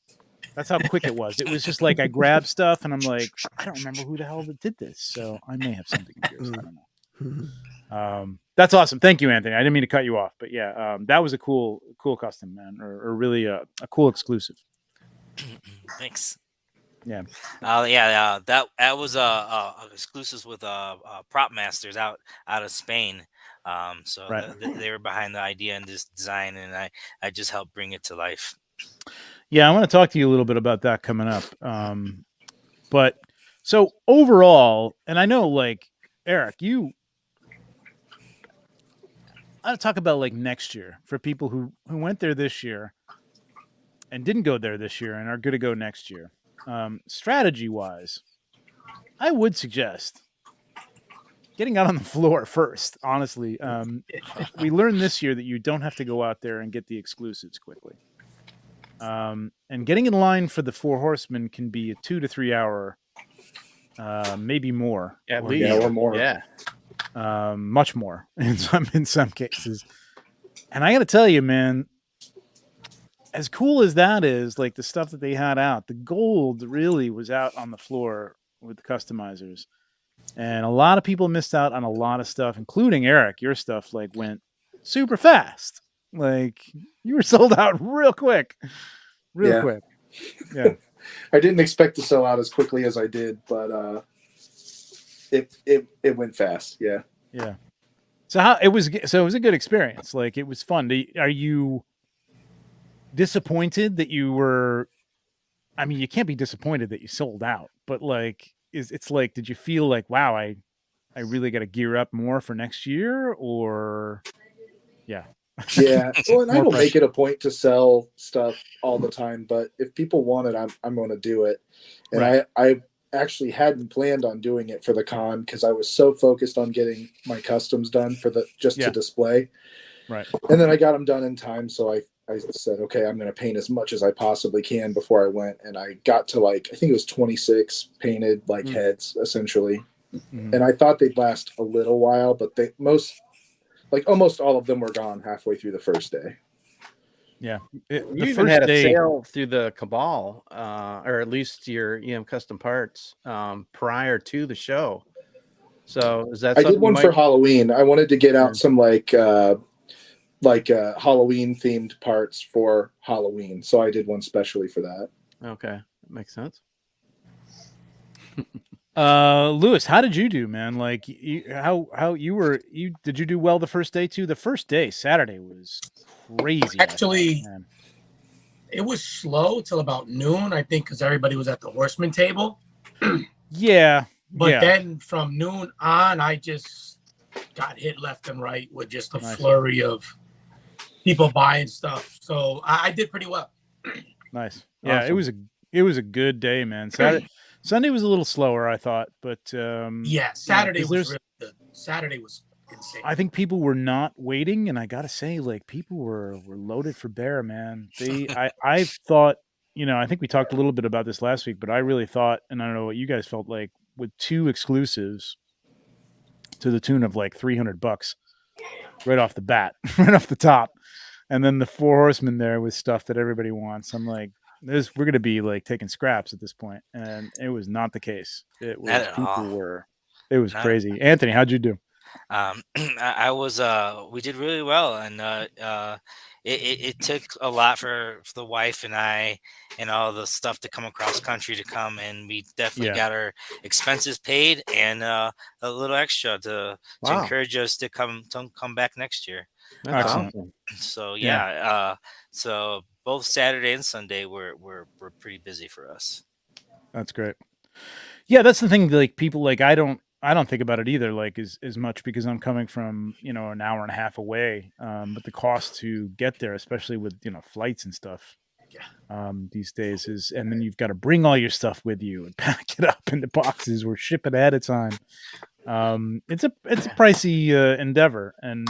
That's how quick it was. It was just like I grabbed stuff and I'm like, I don't remember who the hell that did this. So I may have something of yours. I don't know. That's awesome. Thank you, Anthony. I didn't mean to cut you off, but yeah, that was a cool custom, man, or really a cool exclusive. Thanks. Yeah. That was exclusives with Prop Masters out of Spain. So Right. they were behind the idea and this design, and I just helped bring it to life. Yeah, I want to talk to you a little bit about that coming up. But so overall, and I know, like, Eric, I want to talk about like next year for people who went there this year and didn't go there this year and are going to go next year. Strategy wise, I would suggest getting out on the floor first. Honestly, we learned this year that you don't have to go out there and get the exclusives quickly. And getting in line for the 4 Horsemen can be a 2 to 3 hour, maybe more, At or least, or more. Yeah. much more in some cases. And I got to tell you, man, as cool as that is, like the stuff that they had out, the gold really was out on the floor with the customizers. And a lot of people missed out on a lot of stuff, including Eric. Your stuff like went super fast. Like you were sold out real quick. Real quick. Yeah. I didn't expect to sell out as quickly as I did, but it went fast. Yeah. Yeah. So it was a good experience. Like it was fun. Are you disappointed that you were? I mean, you can't be disappointed that you sold out, but like, it's like, did you feel like, wow, I really got to gear up more for next year, or yeah. Yeah. Well, and I More don't pressure. make it a point to sell stuff all the time, but if people want it, I'm going to do it. And Right. I actually hadn't planned on doing it for the con because I was so focused on getting my customs done for to display. Right. And then I got them done in time. So I said, okay, I'm going to paint as much as I possibly can before I went. And I got to like, I think it was 26 painted like heads essentially. Mhm. And I thought they'd last a little while, but almost all of them were gone halfway through the first day. Yeah. You The even first had a day, sale through the Cabal, or at least your EM Custom Parts, prior to the show. So is that I something did one for Halloween. I wanted to get out some Halloween themed parts for Halloween. So I did one specially for that. Okay. That makes sense. Lewis, how did you do, man? Like how did you do well the first day too? The first day, Saturday, was crazy. Actually, it was slow till about noon, I think, because everybody was at the Horseman table. Yeah. But then from noon on, I just got hit left and right with just a flurry of people buying stuff. So I did pretty well. Nice. Yeah, Awesome. it was a good day, man. Sunday was a little slower, I thought, but yeah, Saturday was really good. Saturday was insane. I think people were not waiting, and I gotta say, like, people were loaded for bear, man. I thought, I think we talked a little bit about this last week, but I really thought, and I don't know what you guys felt like, with 2 exclusives to the tune of like $300 right off the bat, right off the top, and then the 4 Horsemen there with stuff that everybody wants. I'm like, we're going to be like taking scraps at this point, and it was not the case. It was it was crazy. Anthony, how'd you do? I was we did really well, and it took a lot for the wife and I and all the stuff to come across country to come, and we definitely got our expenses paid and a little extra to encourage us to come back next year. That's awesome. So so both Saturday and Sunday were pretty busy for us. That's great. Yeah, that's the thing. Like people, like I don't think about it either, like as much because I'm coming from an hour and a half away. But the cost to get there, especially with flights and stuff, these days is, and then you've got to bring all your stuff with you and pack it up into boxes or ship it ahead of time. It's a pricey endeavor, and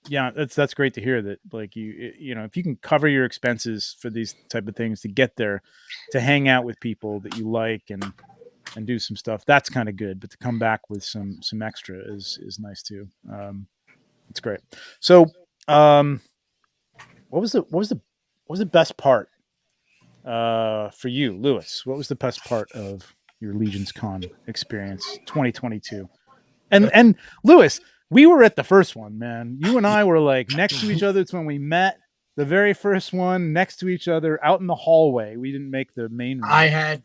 that's great to hear that. Like if you can cover your expenses for these type of things to get there, to hang out with people that you like and do some stuff, that's kind of good. But to come back with some extra is nice too. It's great. So, what was the best part for you, Lewis? What was the best part of your LegionsCon experience 2022? And Lewis, we were at the first one, man. You and I were like next to each other. It's when we met. The very first one next to each other out in the hallway. We didn't make the main room. I had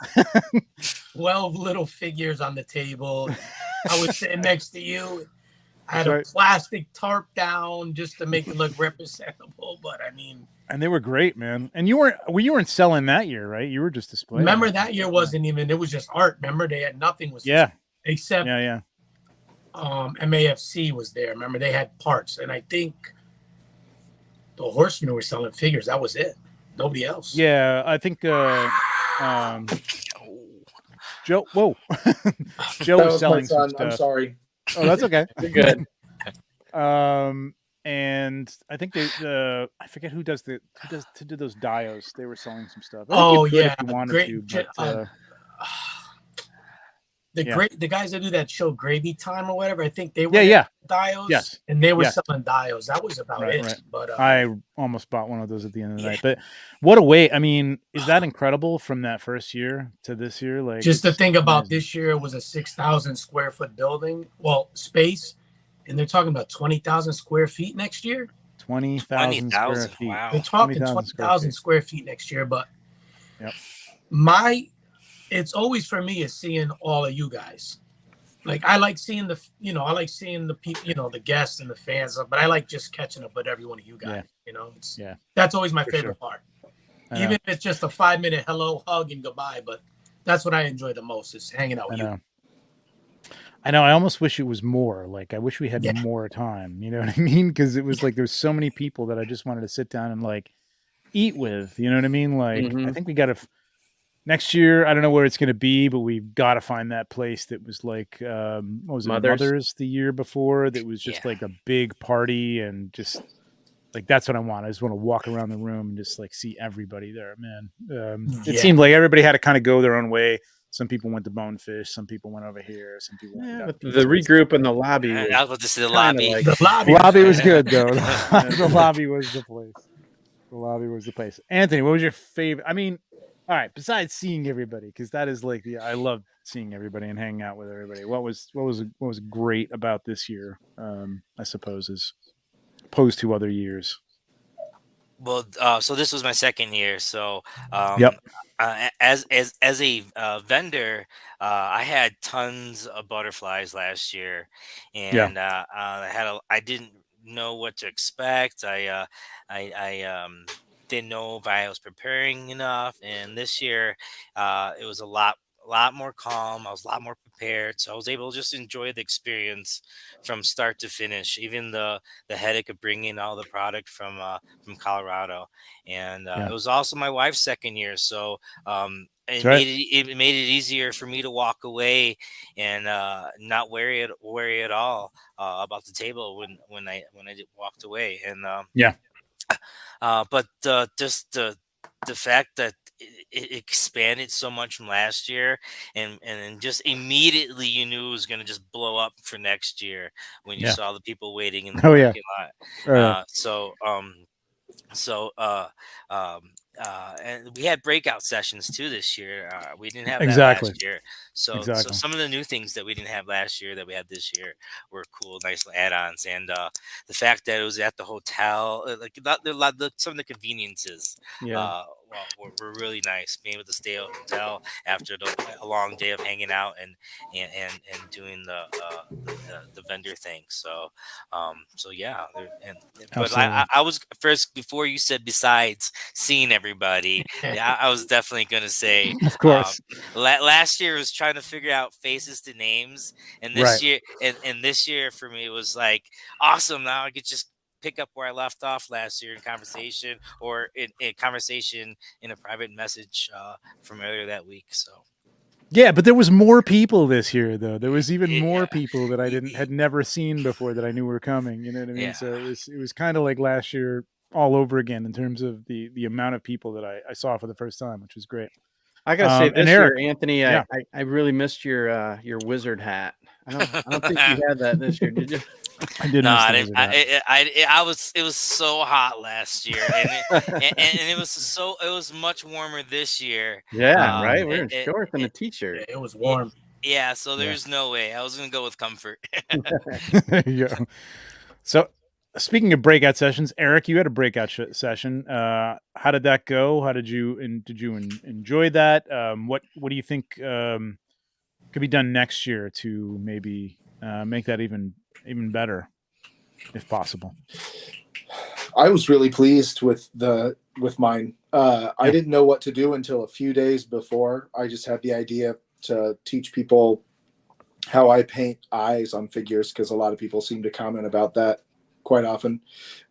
12 little figures on the table. I was sitting next to you. I had a plastic tarp down just to make it look representable. But I mean, and they were great, man. And you weren't selling that year, right? You were just displaying. Remember that year wasn't even. It was just art. Remember they had nothing. Except MAFC was there. Remember they had parts, and I think the Horsemen were selling figures. That was it. Nobody else. Yeah, I think Joe. Whoa, Joe was selling some stuff. I'm sorry. Oh, that's okay. You're good. And I think I forget who does those dios. They were selling some stuff. Oh yeah, if you wanted to, but, the guys that do that show Gravy Time or whatever, I think they were dios. Yes. And they were selling dios. That was about it. Right. But I almost bought one of those at the end of the night. But what a way. I mean, is that incredible from that first year to this year? Like, just to think about this year, it was a 6,000 square foot building. Well, space. And they're talking about 20,000 square feet next year. 20,000 square feet. Wow. They're talking 20,000 square feet next year. But it's always for me is seeing all of you guys. Like I like seeing the people, the guests and the fans, but I like just catching up with every one of you guys. That's always my favorite part. Even if it's just a 5-minute hello, hug, and goodbye. But that's what I enjoy the most is hanging out with you. I know. I almost wish it was more. Like I wish we had more time. You know what I mean? Because it was like there's so many people that I just wanted to sit down and like eat with. You know what I mean? Like I think we got to next year. I don't know where it's going to be, but we've got to find that place that was like what was it? Mother's the year before. That was just like a big party and just like that's what I want. I just want to walk around the room and just like see everybody there, man. It seemed like everybody had to kind of go their own way. Some people went to Bonefish. Some people went over here. Some people went the regroup in the lobby. I was about to say the lobby. The lobby was good though. The lobby was the place. The lobby was the place. Anthony, what was your favorite? I mean, all right. Besides seeing everybody, because that is like I love seeing everybody and hanging out with everybody. What was great about this year? I suppose is opposed to other years. Well, so this was my second year. So, as a vendor, I had tons of butterflies last year, and I didn't know what to expect. I didn't know if I was preparing enough, and this year, it was a lot more calm. I was a lot more prepared, so I was able to just enjoy the experience from start to finish. Even the headache of bringing all the product from Colorado, and it was also my wife's second year, so it made it easier for me to walk away and not worry at all about the table when I walked away, and but just the fact that it expanded so much from last year, and just immediately you knew it was going to just blow up for next year when you saw the people waiting in the parking lot. And we had breakout sessions too this year. We didn't have that last year. So some of the new things that we didn't have last year that we had this year were cool, nice add-ons. And the fact that it was at the hotel, some of the conveniences were really nice. Being able to stay at a hotel after a long day of hanging out and doing the vendor thing. But I was first, before you said besides seeing everybody, I was definitely going to say, of course, last year was trying to figure out faces to names, and this year, and this year for me it was like awesome. Now I could just pick up where I left off last year in conversation, or in conversation in a private message from earlier that week. So. Yeah, but there was more people this year, though. There was even more people that I had never seen before that I knew were coming. You know what I mean? Yeah. So it was kind of like last year all over again in terms of the amount of people that I saw for the first time, which was great. I gotta say, this year, Anthony, I really missed your wizard hat. I don't think you had that this year, did you? I didn't. No, I didn't. It was so hot last year, and it was much warmer this year. Yeah, right. We're in shorts and a t-shirt. It was warm. Yeah, so there's no way I was gonna go with comfort. There you go. So speaking of breakout sessions, Eric, you had a breakout session. How did that go? How did you enjoy that? What do you think could be done next year to maybe make that even better, if possible? I was really pleased with mine. I didn't know what to do until a few days before. I just had the idea to teach people how I paint eyes on figures, because a lot of people seem to comment about that quite often.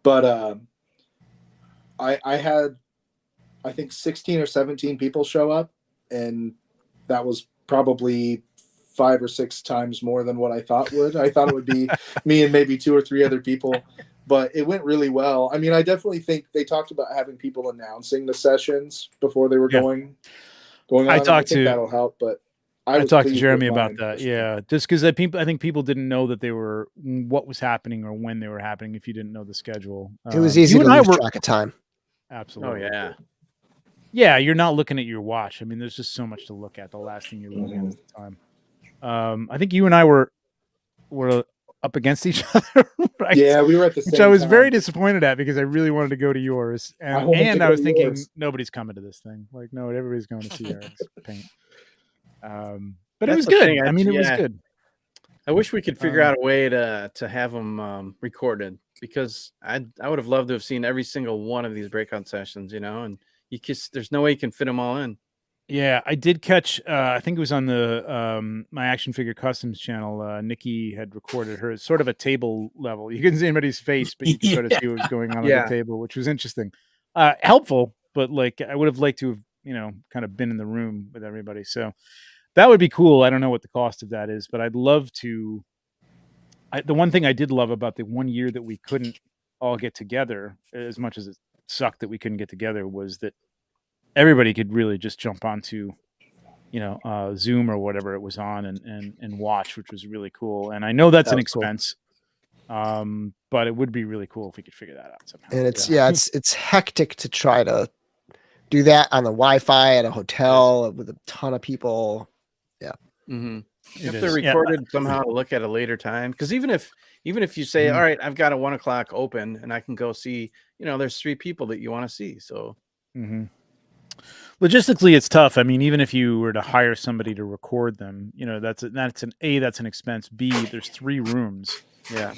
But I had, I think, 16 or 17 people show up, and that was probably 5 or 6 times more than what I thought would. I thought it would be me and maybe 2 or 3 other people, but it went really well. I mean, I definitely think they talked about having people announcing the sessions before they were going on. I think that'll help, but I talked to Jeremy about that. Yeah, just because I think people didn't know that they were what was happening or when they were happening. If you didn't know the schedule, it was easy to lose track of time. Absolutely. Oh yeah. Yeah, you're not looking at your watch. I mean, there's just so much to look at. The last thing you're looking at the time. I think you and I were up against each other. Right? Yeah, we were at the same which I was time. very disappointed at, because I really wanted to go to yours, and I was thinking nobody's coming to this thing. Like, no, everybody's going to see Eric's paint. But it was good. I mean, it was good. I wish we could figure out a way to have them recorded, because I would have loved to have seen every single one of these breakout sessions, and there's no way you can fit them all in. Yeah, I did catch. I think it was on the my Action Figure Customs channel. Nikki had recorded her sort of a table level. You couldn't see anybody's face, but you could sort of see what was going on the table, which was interesting, helpful. But like, I would have liked to have kind of been in the room with everybody. So that would be cool. I don't know what the cost of that is, but I'd love to. The one thing I did love about the one year that we couldn't all get together, as much as it sucked that we couldn't get together, was that everybody could really just jump onto, Zoom or whatever it was on and watch, which was really cool. And I know that's an expense, cool. But it would be really cool if we could figure that out somehow. And it's hectic to try to do that on the Wi-Fi at a hotel with a ton of people. Yeah. Mm-hmm. You have to record it somehow to look at a later time, because even if you say, all right, I've got a 1 o'clock open and I can go see, there's 3 people that you want to see. So logistically, it's tough. I mean, even if you were to hire somebody to record them, that's an expense. B, there's 3 rooms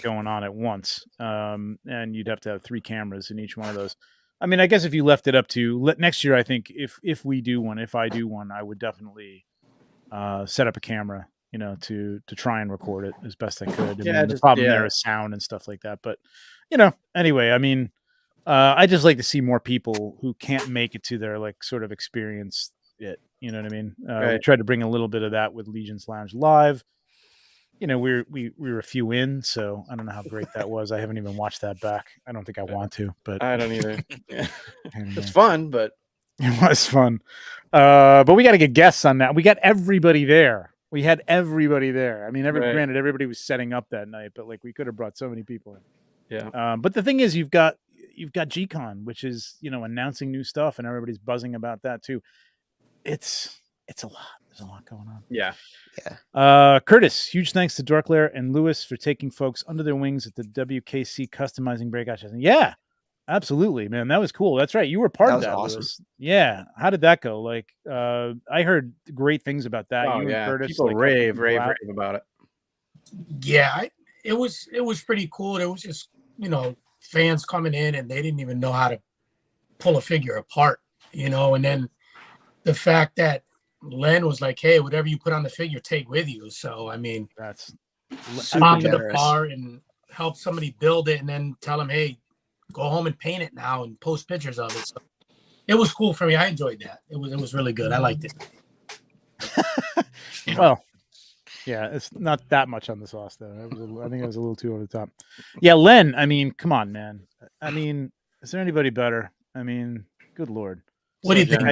going on at once, and you'd have to have 3 cameras in each one of those. I mean, I guess if you left it up to next year, I think if I do one, I would definitely set up a camera, to try and record it as best I could. The problem there is sound and stuff like that. But anyway, I mean, I just like to see more people who can't make it to their sort of experience it. You know what I mean? We tried to bring a little bit of that with Legions Lounge Live. We were a few in, so I don't know how great that was. I haven't even watched that back. I don't think I want to, but I don't either. It's fun, but it was fun. But we got to get guests on that. We got everybody there. We had everybody there. I mean, granted, everybody was setting up that night, but we could have brought so many people in. Yeah. But the thing is, you've got G-Con, which is announcing new stuff, and everybody's buzzing about that too. It's a lot. There's a lot going on. Yeah. Curtis, huge thanks to Darklair and Lewis for taking folks under their wings at the WKC customizing breakout session. Yeah, absolutely, man. That was cool. That's right. You were part of that. Awesome. Lewis. Yeah. How did that go? I heard great things about that. Oh, you and Curtis, people rave about it. Yeah, it was pretty cool. There was just fans coming in and they didn't even know how to pull a figure apart, and then the fact that Len was like, hey, whatever you put on the figure, take with you. So, I mean, that's pop it apart and help somebody build it and then tell them, hey, go home and paint it now and post pictures of it. So it was cool for me. I enjoyed that. It was really good. I liked it. Well, yeah, it's not that much on the sauce, though. I think it was a little too over the top. Yeah, Len, I mean, come on, man. I mean, is there anybody better? I mean, good Lord. What do you think?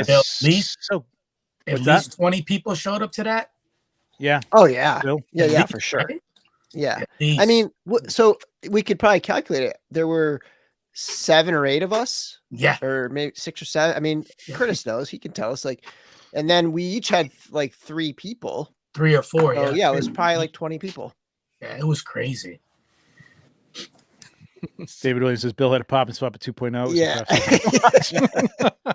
At least 20 people showed up to that? Yeah. Oh, yeah. Bill? Yeah, for sure. Yeah. I mean, so we could probably calculate it. There were 7 or 8 of us. Yeah. Or maybe 6 or 7. I mean, Curtis knows. He can tell us. And then we each had 3 people. 3 or 4. Oh, yeah. It was probably 20 people. Yeah, it was crazy. David Williams says Bill had a pop and swap at 2.0. Yeah.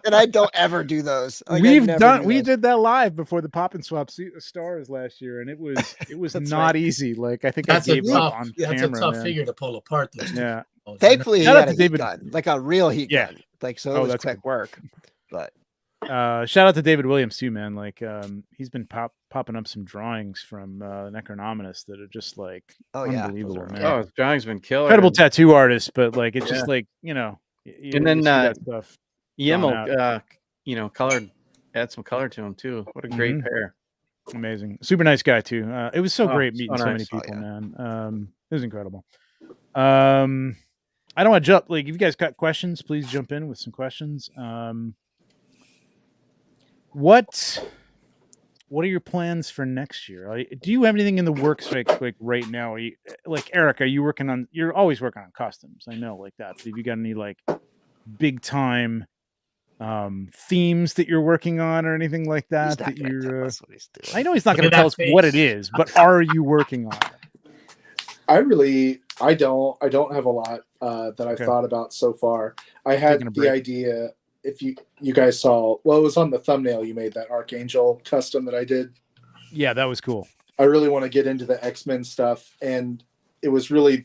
And I don't ever do those. Like, we did that live before the pop and swap stars last year, and it was not easy. Like, I think that's I gave up tough, on that's camera, a tough man. figure to pull apart. Those yeah. Thankfully, he Shout out had to a David. heat gun, like a real heat gun. Like, so it was that's quick work. But shout out to David Williams too, man. Like, he's been popping up some drawings from Necronominus that are just like unbelievable, man. Oh, his drawing's been killer. Incredible tattoo artist, but like it's just like, you know, and then see that stuff. Yimel, you know, add some color to him too. What a great pair. Amazing. Super nice guy too. It was so great meeting so many nice. people, man. It was incredible. I don't want to jump. Like, if you guys got questions, please jump in with some questions. What are your plans for next year? Do you have anything in the works like right now? Are you, like, Eric, are you working on? You're always working on costumes. I know, like that. But have you got any like big time themes that you're working on or anything like that? That you're. I know he's not going to tell us what it is, but are you working on it? I don't have a lot that I've thought about so far. I had the idea, if you guys saw, well, it was on the thumbnail you made, that Archangel custom that I did. Yeah, that was cool. I really want to get into the X-Men stuff, and it was really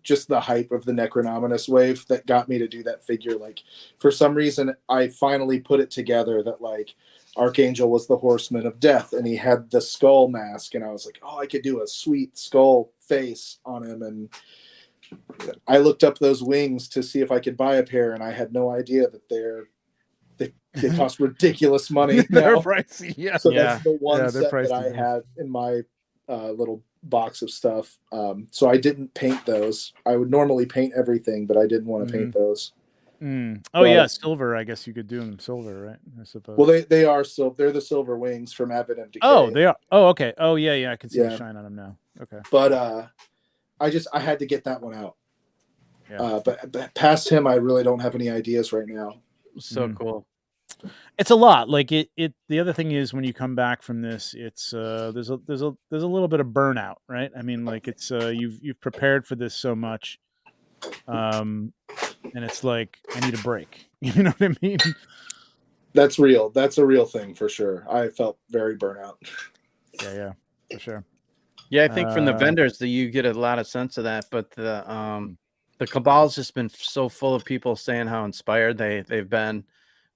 just the hype of the Necronominus wave that got me to do that figure. Like, for some reason, I finally put it together that like Archangel was the Horseman of Death, and he had the skull mask, and I was like, oh, I could do a sweet skull face on him. And I looked up those wings to see if I could buy a pair, and I had no idea that they cost ridiculous money. They're pricey, yeah. So that's the one set that I had in my little box of stuff. So I didn't paint those. I would normally paint everything, but I didn't want to paint those. Oh, yeah, silver. I guess you could do them silver, right? I suppose. Well, they are silver. They're the silver wings from Evident Decay. Oh, they are. Oh, okay. Oh, yeah. I can see the shine on them now. Okay. But I had to get that one out. Yeah. But past him, I really don't have any ideas right now. So cool. It's a lot. Like the other thing is, when you come back from this, it's there's a little bit of burnout, right? I mean, like, it's you've prepared for this so much, and it's like, I need a break. You know what I mean? That's real. That's a real thing for sure. I felt very burnout. Yeah, for sure. Yeah, I think from the vendors that you get a lot of sense of that, but the Cabal's just been so full of people saying how inspired they've been,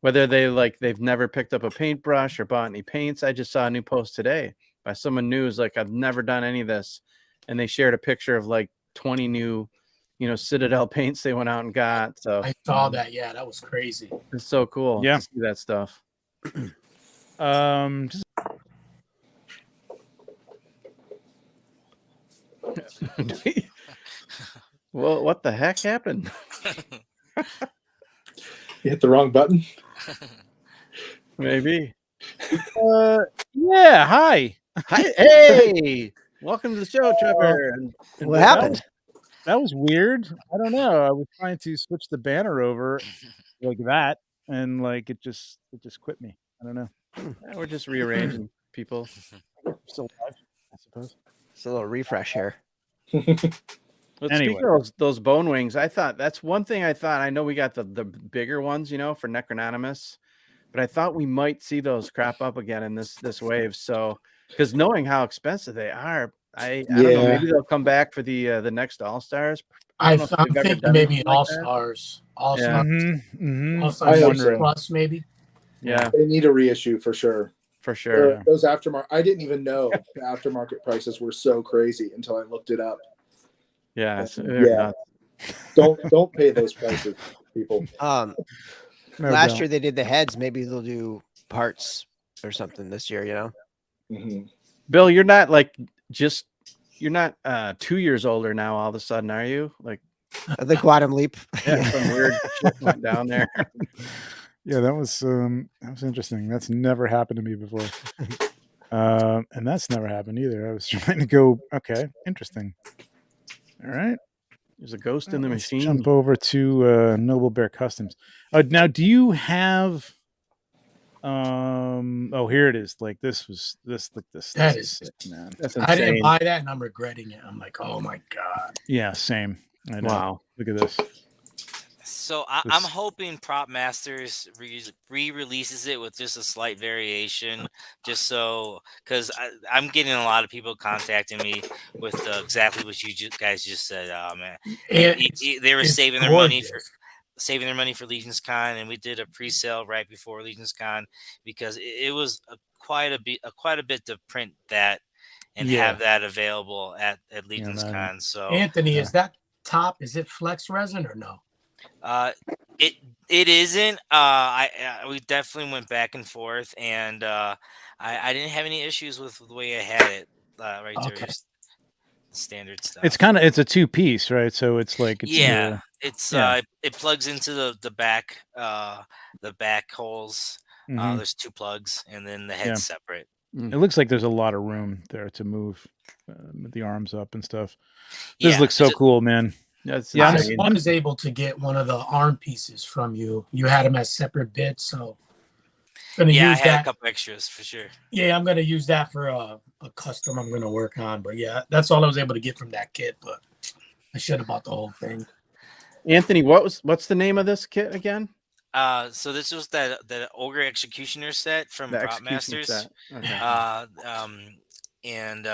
whether they've never picked up a paintbrush or bought any paints. I just saw a new post today by someone new who's like, I've never done any of this, and they shared a picture of like 20 new, Citadel paints they went out and got. So I saw that. Yeah, that was crazy. It's so cool. Yeah, to see that stuff. Well, what the heck happened? You hit the wrong button? Maybe. Yeah, hi. Hey, welcome to the show, Trevor. What happened? That was weird. I don't know. I was trying to switch the banner over like that, and like it just quit me. I don't know. We're just rearranging people. Still live, I suppose. It's a little refresh here. But Anyway. speaking of those bone wings, I thought that's one thing I thought. I know we got the bigger ones, for Necrononimus, but I thought we might see those crop up again in this wave. So, because knowing how expensive they are, I don't know, maybe they'll come back for the next All-Stars. I'm thinking maybe an All-Stars. All-Stars. All-Stars Plus, maybe. Yeah. They need a reissue for sure. For sure. Those aftermarket, I didn't even know the aftermarket prices were so crazy until I looked it up. Yeah. Don't pay those prices, people. Last year they did the heads. Maybe they'll do parts or something this year. Mm-hmm. Bill, you're not 2 years older now. All of a sudden, are you? Like the Quantum Leap? Yeah, some weird shit went down there. Yeah, that was interesting. That's never happened to me before, and that's never happened either. I was trying to go. Okay, interesting. All right. There's a ghost in the machine. Jump over to Noble Bear Customs. Now, do you have? Oh, here it is. Like this was this. That is sick, man. That's insane. I didn't buy that, and I'm regretting it. I'm like, oh my god. Yeah, same. I know. Wow. Look at this. So I'm hoping Prop Masters re-releases it with just a slight variation, just so, because I'm getting a lot of people contacting me with exactly what you guys just said. Oh man, they were saving their money for LegionsCon, and we did a pre-sale right before LegionsCon because it was quite a bit to print that and have that available at LegionsCon. So Anthony, is that top? Is it flex resin or no? It isn't. We definitely went back and forth, and I didn't have any issues with the way I had it right there. Just standard stuff. It's a 2-piece, right? So it's like it plugs into the back holes. There's 2 plugs, and then the head's separate. It looks like there's a lot of room there to move the arms up and stuff. This looks so cool, man. I was able to get one of the arm pieces from you. You had them as separate bits, so I had a couple extras for sure. Yeah, I'm gonna use that for a custom I'm gonna work on. But yeah, that's all I was able to get from that kit. But I should have bought the whole thing. Anthony, what's the name of this kit again? So this was that Ogre Executioner set from Prop Masters. Okay. And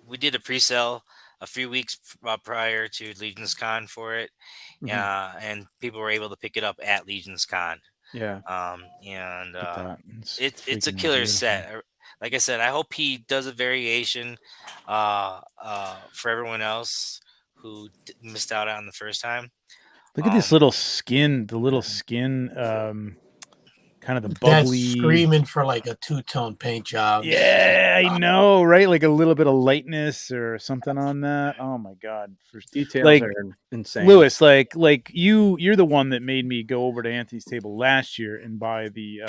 we did a pre-sale a few weeks prior to LegionsCon for it, and people were able to pick it up at LegionsCon. Yeah. And it's a killer set. Like I said, I hope he does a variation for everyone else who missed out on the first time. Look at this little skin, kind of the bubbly. That's screaming for like a 2-tone paint job. Yeah, I know, right? Like a little bit of lightness or something on that. Oh my god, details are insane. Lewis, like you're the one that made me go over to Anthony's table last year and buy the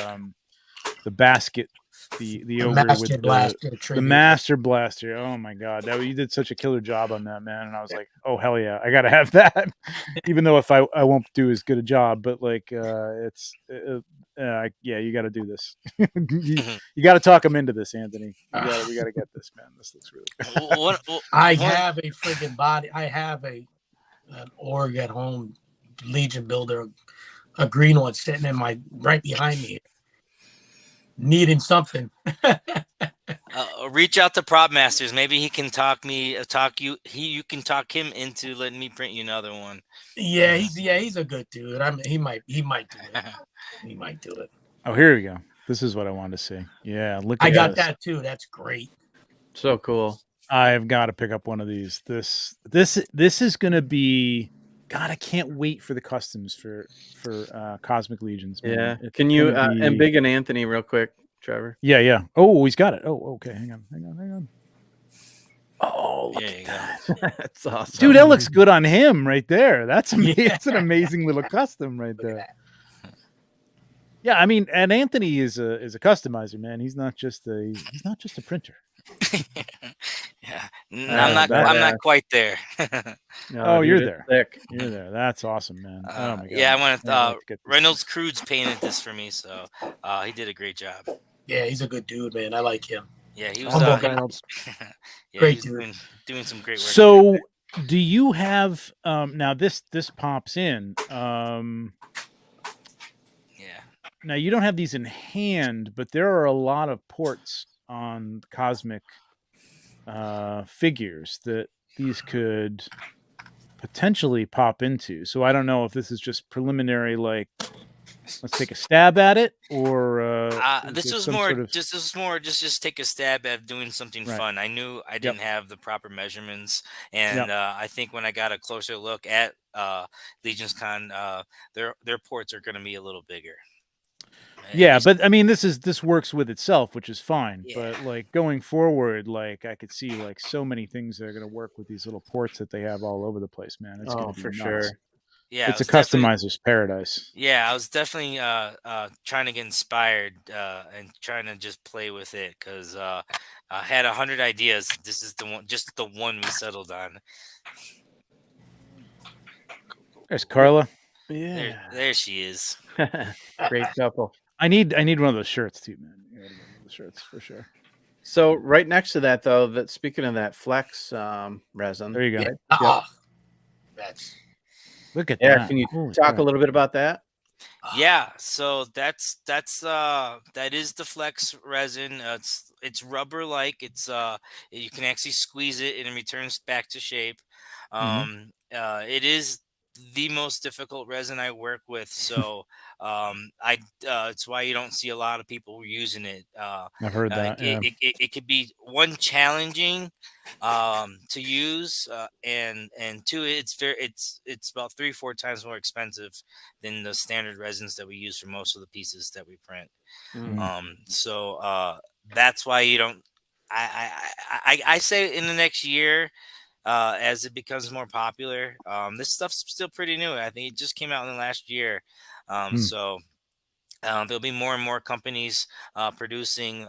basket, the ogre with the Master Blaster. Oh my god, you did such a killer job on that, man. And I was like, oh hell yeah, I gotta have that. Even though if I won't do as good a job, but like you got to do this. you got to talk him into this, Anthony. We got to get this, man. This looks really good. I have a friggin' body. I have an org at home, Legion builder, a green one sitting in right behind me, needing something. Reach out to Prop Masters. Maybe he can you can talk him into letting me print you another one. Yeah, he's a good dude. He might do it. He might do it. Oh, here we go. This is what I wanted to see. Yeah, look. I got that too. That's great. So cool. I've got to pick up one of these. This is gonna be. God, I can't wait for the customs for Cosmic Legions. Man. Yeah. Can you embiggen Anthony real quick, Trevor? Yeah. Oh, he's got it. Oh, okay. Hang on. Oh, look at that. That's awesome. Dude, that looks good on him right there. That's amazing. It's an amazing little custom right there. Yeah, I mean, and Anthony is a customizer, man. He's not just a printer. Yeah. I'm not quite there. No, you're there. You're there. That's awesome, man. Oh my god. Yeah, I want to Reynolds Crudes painted this for me, so he did a great job. Yeah, he's a good dude, man. I like him. Yeah, he was great dude. Doing some great work. So, do you have now this pops in? Now you don't have these in hand, but there are a lot of ports on Cosmic figures that these could potentially pop into. So I don't know if this is just preliminary, like let's take a stab at it, or this was more just take a stab at doing something fun. I knew I didn't have the proper measurements, and I think when I got a closer look at LegionsCon, their ports are going to be a little bigger. Yeah, but I mean, this works with itself, which is fine. Yeah. But like going forward, like I could see like so many things that are going to work with these little ports that they have all over the place, man. It's going to be for nuts. Sure. Yeah, it's a customizer's paradise. Yeah, I was definitely trying to get inspired and trying to just play with it because I had 100 ideas. This is the one we settled on. There's Carla. Yeah, there she is. Great couple. I need one of those shirts too, man. You gotta get one of the shirts for sure. So right next to that, though, speaking of that flex resin, there you go. Yeah. bets. Look at Eric, that. can you Holy talk crap. a little bit about that? Yeah, so that is the flex resin. It's rubber like. You can actually squeeze it and it returns back to shape. It is the most difficult resin I work with, so I it's why you don't see a lot of people using it. I've heard that. It could be one challenging to use, and two, it's about 3-4 times more expensive than the standard resins that we use for most of the pieces that we print. So that's why you don't. I say in the next year, as it becomes more popular, this stuff's still pretty new. I think it just came out in the last year. So there'll be more and more companies producing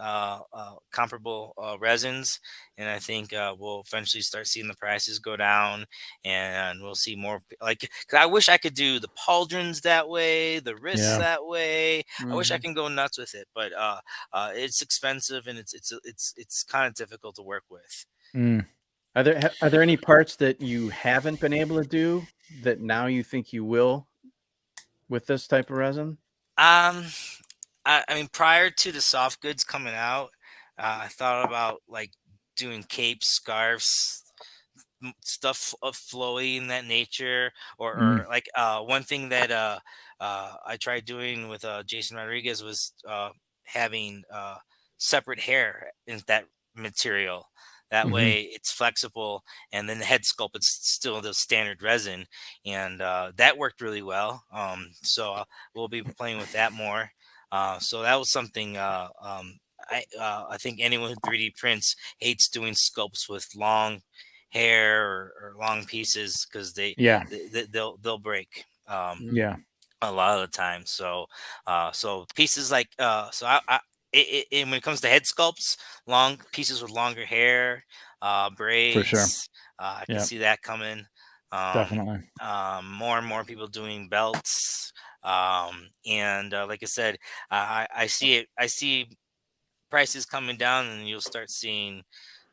comparable resins, and I think we'll eventually start seeing the prices go down, and we'll see more. Like, 'cause I wish I could do the pauldrons that way, the wrists that way. I wish I can go nuts with it, but it's expensive and it's kind of difficult to work with. Are there any parts that you haven't been able to do that now you think you will with this type of resin? I mean, prior to the soft goods coming out, I thought about like doing capes, scarves, stuff of flowy in that nature, or like one thing that I tried doing with Jason Rodriguez was having separate hair in that material. That way, it's flexible, and then the head sculpt it's still the standard resin, and that worked really well. So we'll be playing with that more. So that was something. I think anyone who 3D prints hates doing sculpts with long hair or long pieces because they'll break. A lot of the time. So so pieces like when it comes to head sculpts, long pieces with longer hair, braids. For sure. I can see that coming. Definitely. More and more people doing belts. And like I said, I see it. I see prices coming down, and you'll start seeing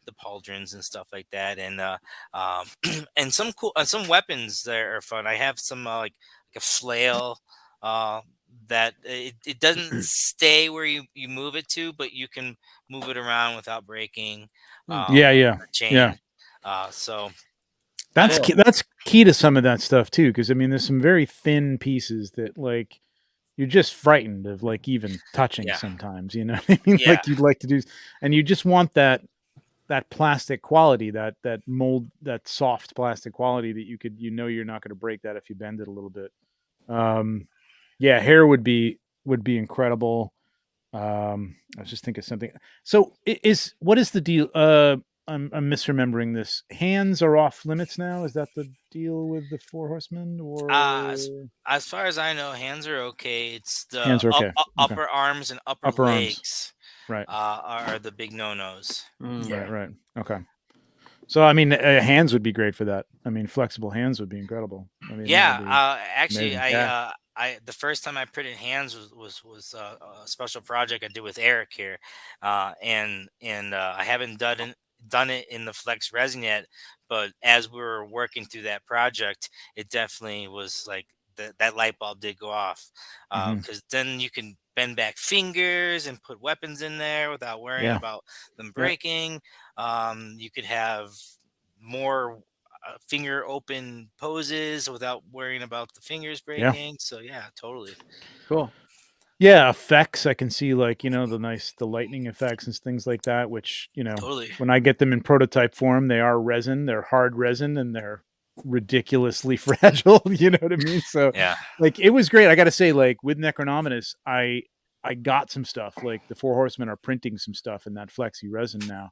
the pauldrons and stuff like that, and and some cool some weapons that are fun. I have some like a flail that it doesn't stay where you move it to, but you can move it around without breaking. Chain. So that's key to some of that stuff too, because I mean, there's some very thin pieces that like you're just frightened of like even touching sometimes. You know what I mean? Like you'd like to do, and you just want that plastic quality, that mold, that soft plastic quality that you're not going to break that if you bend it a little bit. Hair would be incredible. I was just thinking something. So what is the deal? I'm misremembering this. Hands are off limits now. Is that the deal with the 4 Horsemen? Or as far as I know, hands are okay. It's the hands are okay. Upper arms and upper legs, right, are the big no-nos. Right. Okay. So I mean, hands would be great for that. I mean, flexible hands would be incredible. I mean, actually, amazing. The first time I printed hands was a special project I did with Eric here, and I haven't done it in the flex resin yet, but as we were working through that project, it definitely was like that light bulb did go off, because then you can bend back fingers and put weapons in there without worrying about them breaking. You could have more finger open poses without worrying about the fingers breaking. So yeah, totally cool. Yeah, effects I can see, like, the lightning effects and things like that, which totally. When I get them in prototype form, they are resin, they're hard resin, and they're ridiculously fragile. You know what I mean? So yeah, like it was great. I got to say, like with Necronominus, I got some stuff. Like the 4 Horsemen are printing some stuff in that flexi resin now.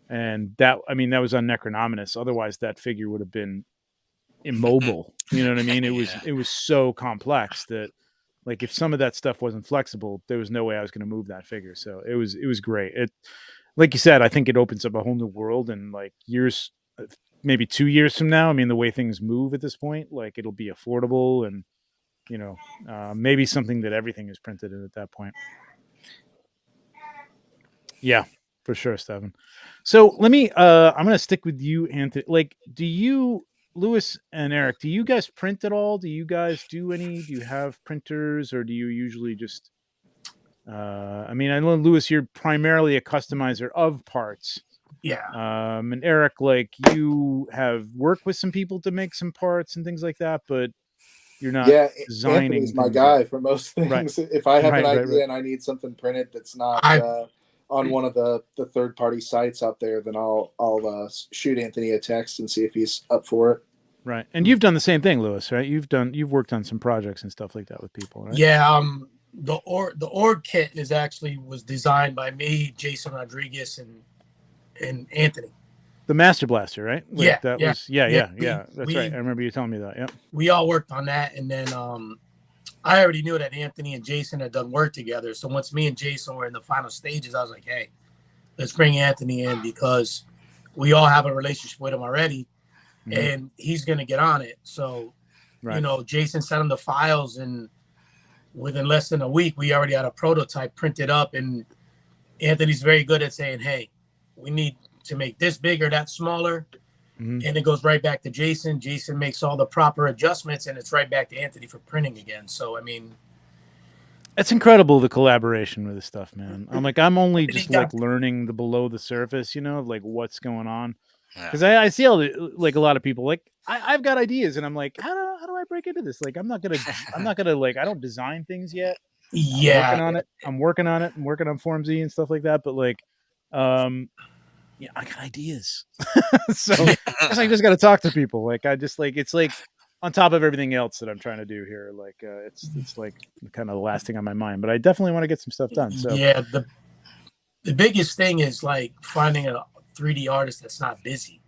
And that was on Necronominus. Otherwise, that figure would have been immobile. You know what I mean? It was so complex that, like, if some of that stuff wasn't flexible, there was no way I was going to move that figure. So it was great. It, like you said, I think it opens up a whole new world. And like years, maybe 2 years from now, I mean, the way things move at this point, like it'll be affordable and maybe something that everything is printed in at that point. Yeah, for sure, Stephen. So let me I'm gonna stick with you, Anthony. Like, do you Luis and Eric, do you guys print at all? Do you guys do any? Do you have printers, or do you usually just? I mean, I know Luis, you're primarily a customizer of parts. Yeah. And Eric, like you have worked with some people to make some parts and things like that, but you're not designing. Anthony's my guy for most things. Right. If I have an idea and I need something printed that's not on one of the third party sites out there, then I'll shoot Anthony a text and see if he's up for it. Right. And you've done the same thing, Luis, right? You've worked on some projects and stuff like that with people, right? Yeah. The org kit was designed by me, Jason Rodriguez, and Anthony. The Master Blaster, right? Like That's right. I remember you telling me that. Yeah. We all worked on that, and then I already knew that Anthony and Jason had done work together. So once me and Jason were in the final stages, I was like, hey, let's bring Anthony in because we all have a relationship with him already, and he's gonna get on it. So, Jason sent him the files, and within less than a week, we already had a prototype printed up, and Anthony's very good at saying, hey, we need to make this bigger, that smaller. And it goes right back to Jason. Jason makes all the proper adjustments, and it's right back to Anthony for printing again. So, I mean, it's incredible, the collaboration with this stuff, man. I'm only just learning the below the surface, like what's going on. Because I see all a lot of people I've got ideas, and I'm like, how do I break into this? Like, I'm not gonna I don't design things yet. Yeah, I'm working on it. I'm working on Form Z and stuff like that. But I got ideas. So I guess I just got to talk to people. It's on top of everything else that I'm trying to do here. It's like kind of the last thing on my mind. But I definitely want to get some stuff done. So yeah, the biggest thing is finding a 3D artist that's not busy.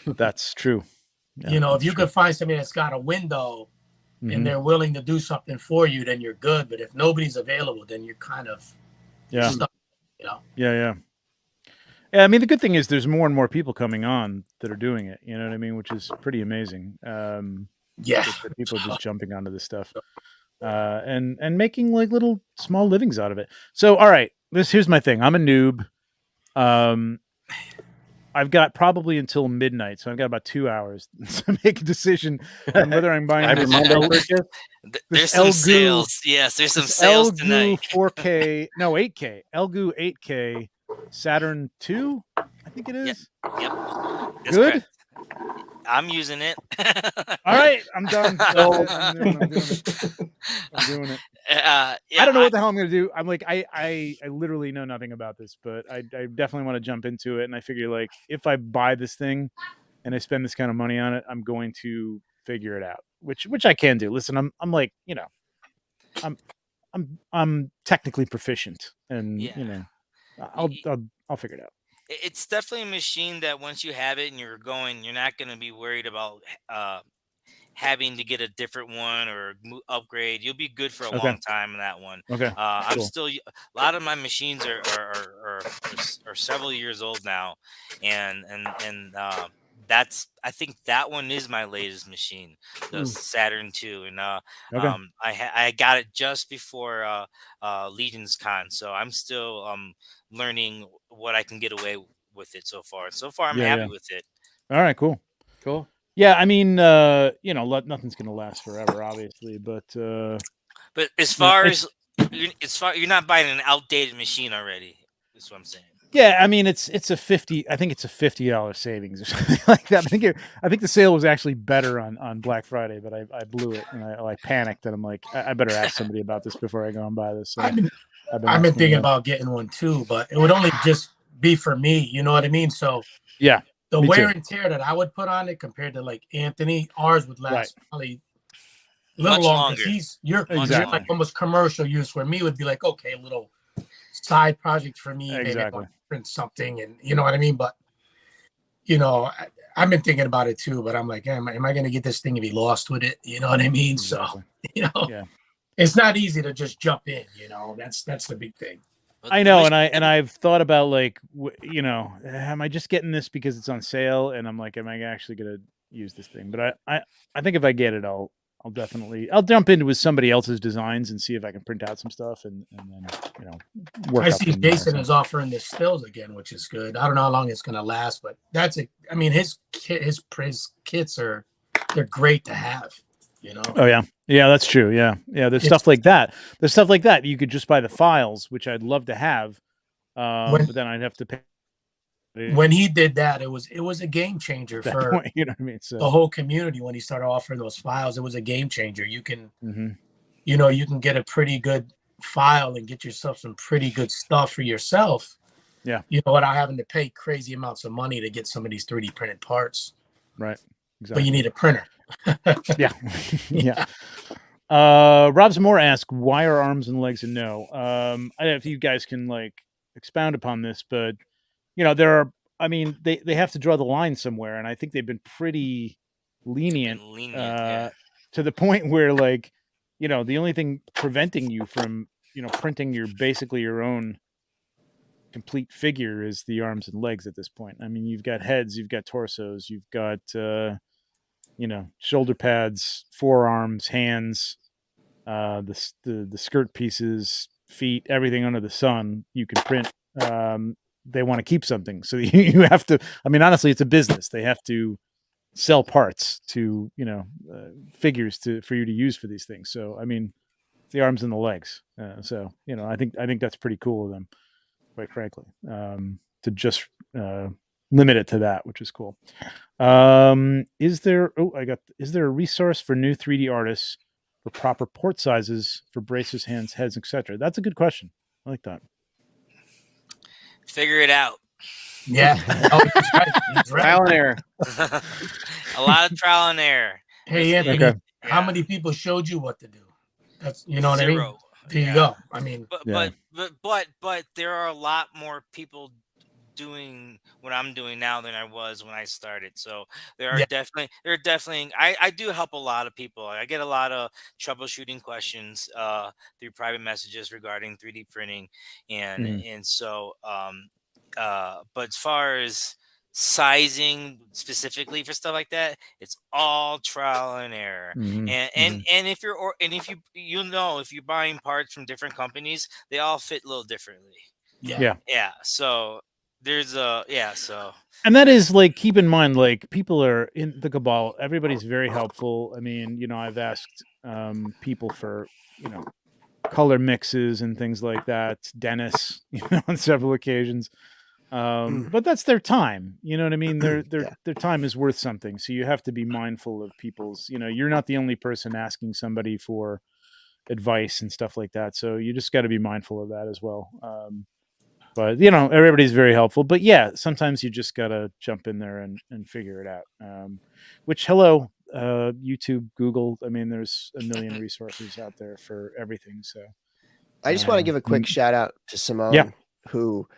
That's true. Yeah, if you could find somebody that's got a window and they're willing to do something for you, then you're good. But if nobody's available, then you're kind of stuck, Yeah. I mean, the good thing is there's more and more people coming on that are doing it. You know what I mean? Which is pretty amazing. People just jumping onto this stuff and making little small livings out of it. So, all right, here's my thing. I'm a noob. I've got probably until midnight, so I've got about 2 hours to make a decision on whether I'm buying this. There's some sales. Yes, there's some sales tonight. 4K, no 8K. Elgu 8K Saturn 2, I think it is. Yep. That's good. Correct. I'm using it. All right, I'm done. I'm doing it. I don't know what the hell I'm going to do. I'm I literally know nothing about this, but I definitely want to jump into it. And I figure if I buy this thing and I spend this kind of money on it, I'm going to figure it out, which I can do. Listen, I'm technically proficient, and I'll figure it out. It's definitely a machine that once you have it and you're not going to be worried about having to get a different one or upgrade. You'll be good for a long time in that one. Okay. I'm still a lot of my machines are several years old now, and I think that one is my latest machine, the Saturn 2, and I got it just before LegionsCon, so I'm still learning what I can get away with it so far. So far, I'm happy with it. All right, cool. Yeah, I mean, nothing's gonna last forever, obviously, but as far as you're not buying an outdated machine already. That's what I'm saying. Yeah, I mean, it's a $50 savings or something like that. I think the sale was actually better on Black Friday, but I blew it and I panicked, and I'm like, I better ask somebody about this before I go and buy this. So I've been thinking about getting one too, but it would only just be for me. You know what I mean? So yeah, the wear and tear that I would put on it compared to Anthony, ours would last probably a little longer. You're almost commercial use. Where me would be okay, a little side project for me. Maybe print something, and you know what I mean. But I've been thinking about it too. But I'm like, am I going to get this thing to be lost with it? You know what I mean? Exactly. So it's not easy to just jump in. That's the big thing. I know, and I've thought about am I just getting this because it's on sale? And I'm like, am I actually going to use this thing? But I think if I get it, I'll I'll jump into with somebody else's designs and see if I can print out some stuff and then work. I see Jason is offering the stills again, which is good. I don't know how long it's gonna last, but I mean his kits they're great to have. Oh yeah, that's true. Yeah, there's stuff like that. There's stuff like that you could just buy the files, which I'd love to have, but then I'd have to pay. When he did that, it was a game changer for point, you know what I mean? So, the whole community. When he started offering those files, it was a game changer. You can you can get a pretty good file and get yourself some pretty good stuff for yourself. Yeah, without having to pay crazy amounts of money to get some of these 3D printed parts. Right. Exactly. But you need a printer. Yeah. Yeah. Rob Zamora asked, why are arms and legs a no? I don't know if you guys can expound upon this, but there are, they have to draw the line somewhere, and I think they've been pretty lenient to the point where the only thing preventing you from printing basically your own complete figure is the arms and legs at this point. I mean, you've got heads, you've got torsos, you've got shoulder pads, forearms, hands, the skirt pieces, feet, everything under the sun you can print. They want to keep something, so you have to. Honestly, it's a business. They have to sell parts to figures for you to use for these things. So the arms and the legs. So I think that's pretty cool of them, quite frankly, to just limit it to that, which is cool. Is there a resource for new 3D artists for proper port sizes for braces, hands, heads, etc.? That's a good question. I like that. Figure it out. Yeah. He's right. Trial and error. A lot of trial and error. Hey, Anthony, how many people showed you what to do? That's what I mean. There you go. But there are a lot more people doing what I'm doing now than I was when I started. So there are definitely I do help a lot of people. I get a lot of troubleshooting questions through private messages regarding 3D printing and so but as far as sizing specifically for stuff like that, it's all trial and error. And if you're buying parts from different companies, they all fit a little differently. So there's and that is keep in mind, people are in the cabal, everybody's very helpful. I've asked people for color mixes and things like that, Dennis, on several occasions, but that's their time, you know what I mean? Their time is worth something, so you have to be mindful of people's, you're not the only person asking somebody for advice and stuff like that, so you just got to be mindful of that as well. But everybody's very helpful. But yeah, sometimes you just gotta jump in there and figure it out. Hello, YouTube, Google. There's a million resources out there for everything. So I just want to give a quick shout out to Simone, who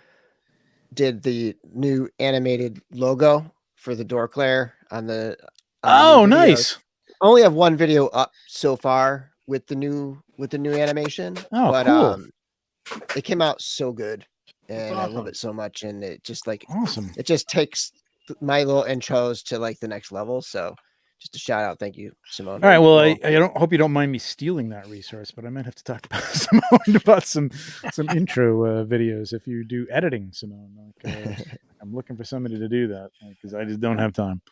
did the new animated logo for the Door Claire on the. Nice! I only have one video up so far with the new animation. Cool! It came out so good. And awesome. I love it so much, and it just awesome. It just takes my little intros to the next level. So, just a shout out, thank you, Simone. All right, well, I don't hope you don't mind me stealing that resource, but I might have to talk about Simone about some intro videos if you do editing, Simone. I'm looking for somebody to do that because I just don't have time.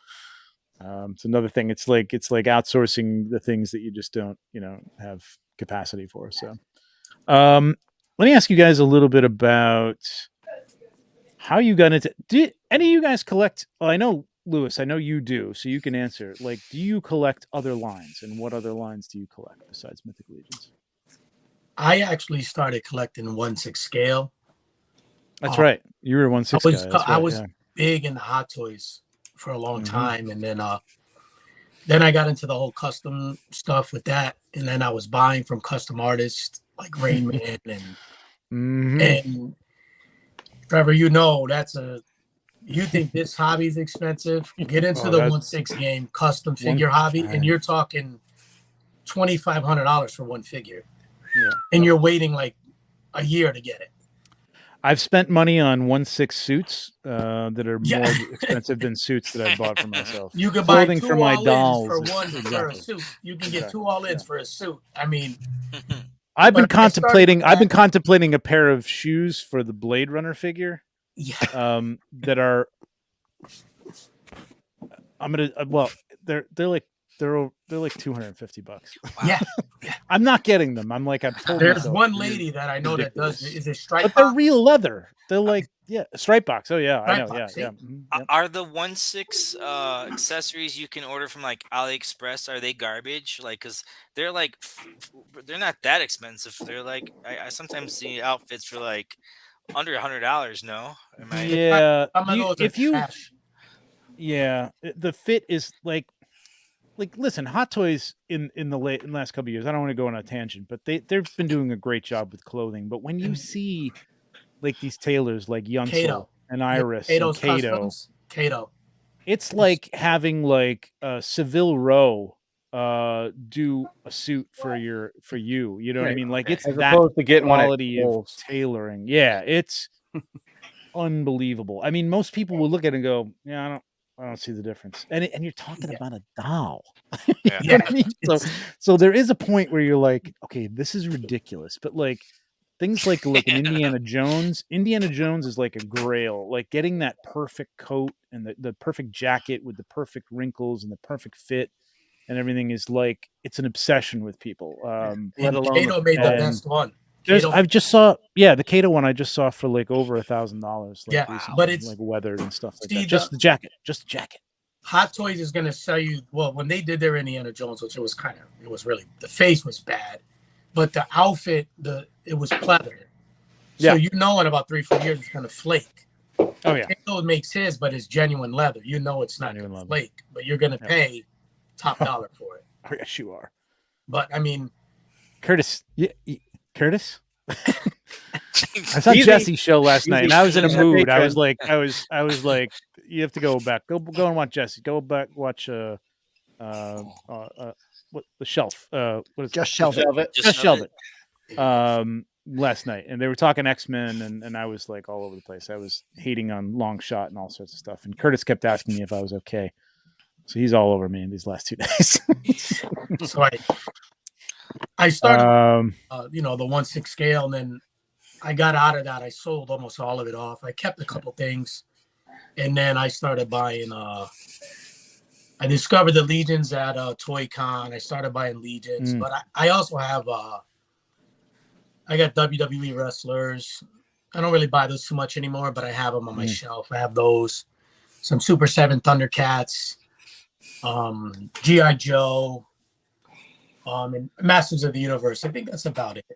It's another thing. It's like outsourcing the things that you just don't have capacity for. So. Let me ask you guys a little bit about how you got into. Did any of you guys collect? Well, I know, Louis, I know you do, so you can answer. Do you collect other lines, and what other lines do you collect besides Mythic Legions? I actually started collecting 1/6 scale. That's right. You were a 1/6 guy. I was big into Hot Toys for a long time, and then I got into the whole custom stuff with that, and then I was buying from custom artists like Rain Man and Trevor. You think this hobby is expensive? Get into the 1/6 game custom figure hobby, and you're talking $2,500 for one figure, and you're waiting a year to get it. I've spent money on 1/6 suits that are more expensive than suits that I bought for myself. You can Clothing buy 2 for my all-ins for dolls. one Exactly. for a suit. You can get 2 all-ins for a suit. I mean, I've been contemplating a pair of shoes for the Blade Runner figure. Yeah. That are. I'm gonna. They're like $250. Yeah. I'm not getting them. I'm like, I've told There's myself, one lady that I know ridiculous. that does is a stripe but they're box. real leather. They're like stripe box. Oh yeah, I know. Box, Yeah. Yep. Are the 1/6 accessories you can order from like AliExpress? Are they garbage? Like, cause they're like they're not that expensive. They're like I sometimes see outfits for like under $100. No, am I? Yeah. Trash. The fit is like listen, Hot Toys in the last couple of years. I don't want to go on a tangent, but they've been doing a great job with clothing. But when you see like these tailors like Yunsel and Iris and Kato, it's like having like Seville Row do a suit for you. You know what I mean? Like it's as that opposed to getting quality one of tailoring. Yeah, it's unbelievable. I mean, most people will look at it and go, "Yeah, I don't see the difference." And you're talking about a doll. You know what I mean? So there is a point where you're like, okay, this is ridiculous. But like things like an Indiana Jones is like a grail. Like getting that perfect coat and the perfect jacket with the perfect wrinkles and the perfect fit and everything is like it's an obsession with people. Let alone Kato made the best one. I just saw the Kato one I just saw for like over $1,000. Like, but it's like weathered and stuff like that. Just the jacket. Hot Toys is going to sell you. Well, when they did their Indiana Jones, which it was really, the face was bad, but the outfit, it was pleather. So you know in about 3-4 years it's going to flake. Oh yeah. Kato makes his, but it's genuine leather. You know it's not going to flake, but you're going to pay top dollar for it. Oh yes, you are. But I mean, Curtis. Curtis. I saw Jesse's show last night, and I was in a mood. I was like, you have to go back. Go and watch Jesse. Go back, watch what the shelf. What is Just Shelve It. Just Shelve It. Last night, and they were talking X-Men, and I was like all over the place. I was hating on Long Shot and all sorts of stuff. And Curtis kept asking me if I was okay. So he's all over me in these last 2 days. So I started, the 1/6 scale, and then I got out of that. I sold almost all of it off. I kept a couple things, and then I started buying. I discovered the Legions at Toy Con. I started buying Legions, but I also have. I got WWE wrestlers. I don't really buy those too much anymore, but I have them on my shelf. I have those, some Super 7 Thundercats, G.I. Joe. And Masters of the Universe. I think that's about it.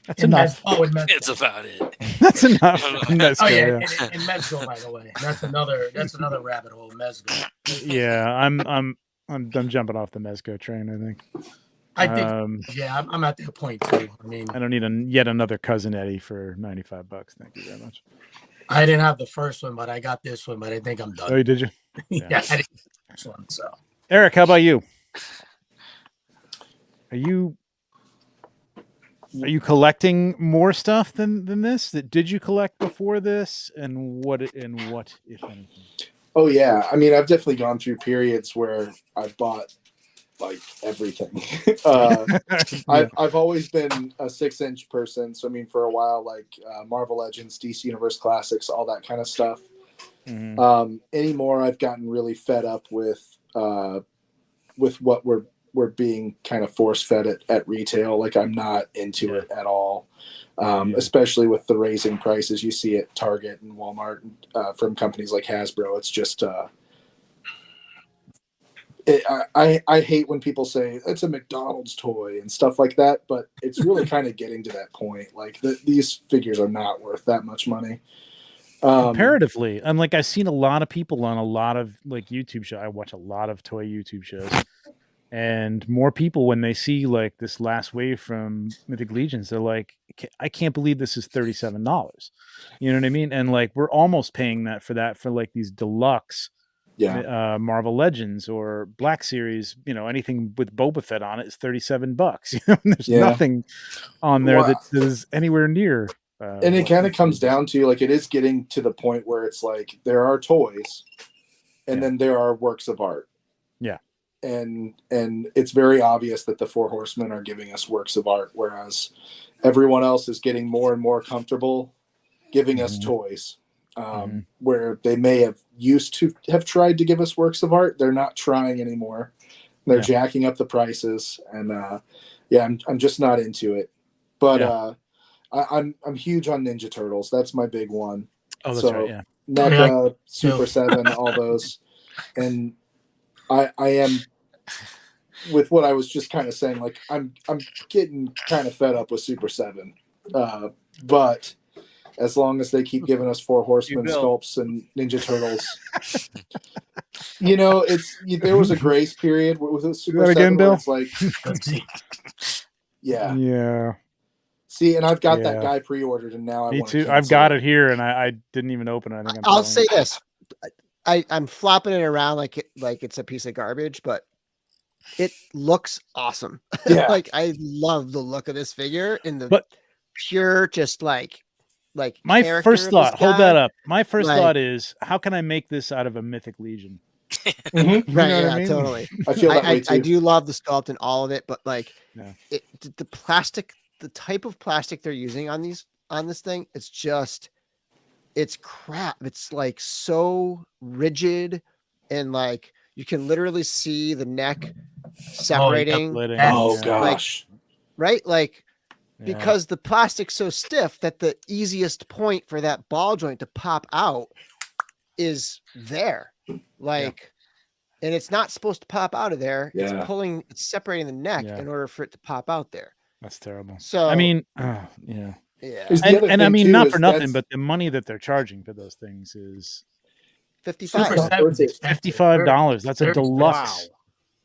That's enough. It's about it. That's enough. And Mezco, by the way. That's another rabbit hole. Mezco. Yeah, I'm jumping off the Mezco train. I think. I'm at that point too. I mean, I don't need yet another Cousin Eddie for $95. Thank you very much. I didn't have the first one, but I got this one. But I think I'm done. Oh, did you? Yeah, I didn't get the first one. So, Eric, how about you? Are you collecting more stuff than this? Did you collect before this? And what if anything? Oh yeah. I mean, I've definitely gone through periods where I've bought like everything. I've always been a 6-inch person. So I mean, for a while, like Marvel Legends, DC Universe Classics, all that kind of stuff. Mm-hmm. Anymore, I've gotten really fed up with what we're being kind of force fed at retail. Like I'm not into it at all. Especially with the raising prices you see at Target and Walmart from companies like Hasbro. It's just I hate when people say it's a McDonald's toy and stuff like that, but it's really kind of getting to that point. Like these figures are not worth that much money. Comparatively, I'm like, I've seen a lot of people on a lot of like YouTube shows. I watch a lot of toy YouTube shows, and more people when they see like this last wave from Mythic Legions, they're like, I can't believe this is $37. You know what I mean? And like, we're almost paying that for like these deluxe Marvel Legends or Black Series, anything with Boba Fett on it is $37. There's nothing on there that is anywhere near And it kind of comes down to like, it is getting to the point where it's like there are toys and then there are works of art. Yeah. And it's very obvious that the Four Horsemen are giving us works of art, whereas everyone else is getting more and more comfortable giving us toys. Where they may have used to have tried to give us works of art, they're not trying anymore. They're jacking up the prices, and I'm just not into it. But I'm huge on Ninja Turtles. That's my big one. Oh, that's right. Yeah, NECA, Super 7, all those, and I am with what I was just kind of saying. Like I'm getting kind of fed up with Super 7, but as long as they keep giving us Four Horsemen sculpts and Ninja Turtles, there was a grace period with Super 7 where it's like, yeah. See, and I've got that guy pre-ordered, and now Me too. I've got it here, and I didn't even open it. I think I'll say this: I'm flopping it around like it's a piece of garbage, but it looks awesome. Yeah. Like I love the look of this figure in the pure, just like my first thought. Hold that up. My first thought is, how can I make this out of a Mythic Legion? Right? Yeah, totally. I feel that way too. I do love the sculpt and all of it, but like the plastic. The type of plastic they're using on this thing, it's crap. It's like so rigid, and like you can literally see the neck separating. Oh gosh. Right? Like because the plastic's so stiff that the easiest point for that ball joint to pop out is there. Like and it's not supposed to pop out of there. Yeah. It's separating the neck in order for it to pop out there. That's terrible. So I mean, yeah. And I mean, not for nothing, but the money that they're charging for those things is $55. That's a deluxe.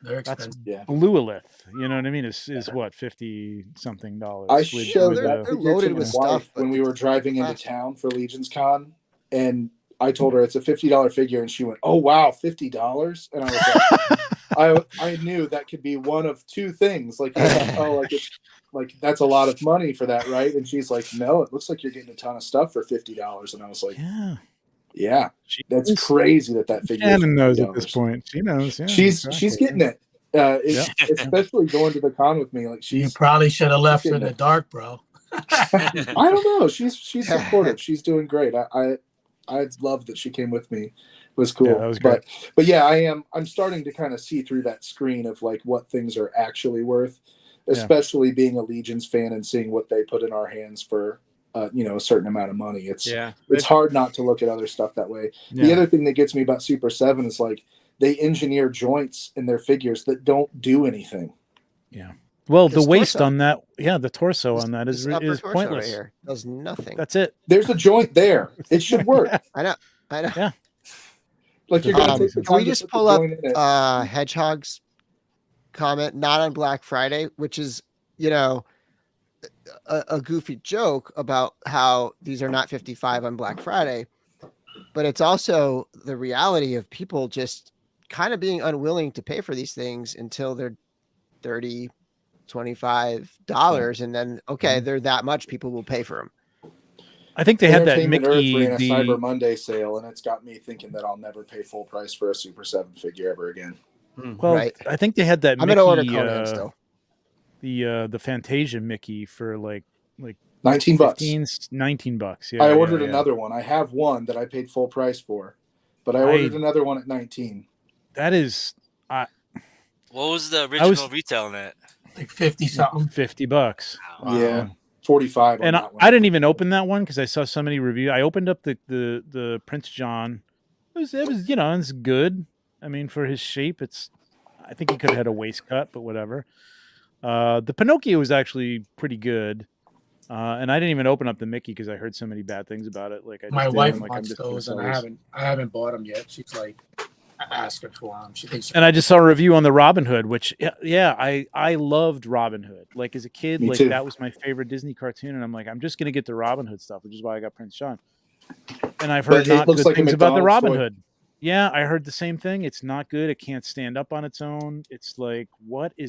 They're That's expensive. Bluelith. You know what I mean? Is what $50-something. I showed they're loaded with stuff when we were driving into town for LegionsCon, and I told her it's a $50 figure, and she went, "Oh wow, $50!" And I was like, I knew that could be one of two things. Like, it's like that's a lot of money for that, right? And she's like, "No, it looks like you're getting a ton of stuff for $50." And I was like, "Yeah, that's crazy that figure." Shannon knows at this point. She knows. Yeah, she's getting it. Especially going to the con with me. Like you probably should have left her in the dark, bro. I don't know. She's supportive. She's doing great. I love that she came with me. It was cool. That was great. But yeah, I'm starting to kind of see through that screen of like what things are actually worth, especially being a Legions fan and seeing what they put in our hands for a certain amount of money. It's hard not to look at other stuff that way. The other thing that gets me about Super 7 is like they engineer joints in their figures that don't do anything. Yeah. Well, the waist on that, the torso on that is pointless. Right here does nothing. That's it. There's a joint there. It should work. I know. Yeah. Like you're gonna take the can we just pull up Hedgehog's comment, not on Black Friday, which is a goofy joke about how these are not 55 on Black Friday, but it's also the reality of people just kind of being unwilling to pay for these things until they're $30, $25, and then they're that much, people will pay for them. I think they had that Mickey ran a Cyber Monday sale, and it's got me thinking that I'll never pay full price for a Super 7 figure ever again. Well, I think they had that I'm Mickey, gonna order Conan still. The Fantasia Mickey for like $19. $19. Yeah, I ordered another one. I have one that I paid full price for, but I ordered another one at $19. That is, what was the original retail in it? Like 50 something. $50. Wow. Yeah, 45. And I didn't even open that one because I saw so many reviews. I opened up the Prince John. It was it's good. I mean, for his shape, I think he could have had a waist cut, but whatever. The Pinocchio was actually pretty good. And I didn't even open up the Mickey because I heard so many bad things about it. Like my wife wants those, and I haven't bought them yet. She's like asking for them. She thinks. And I just saw a review on the Robin Hood, which I loved Robin Hood. Like as a kid, Me too. That was my favorite Disney cartoon, and I'm like, I'm just gonna get the Robin Hood stuff, which is why I got Prince John. And I've heard not good things about the Robin Hood. Yeah, I heard the same thing. It's not good. It can't stand up on its own. It's like, what are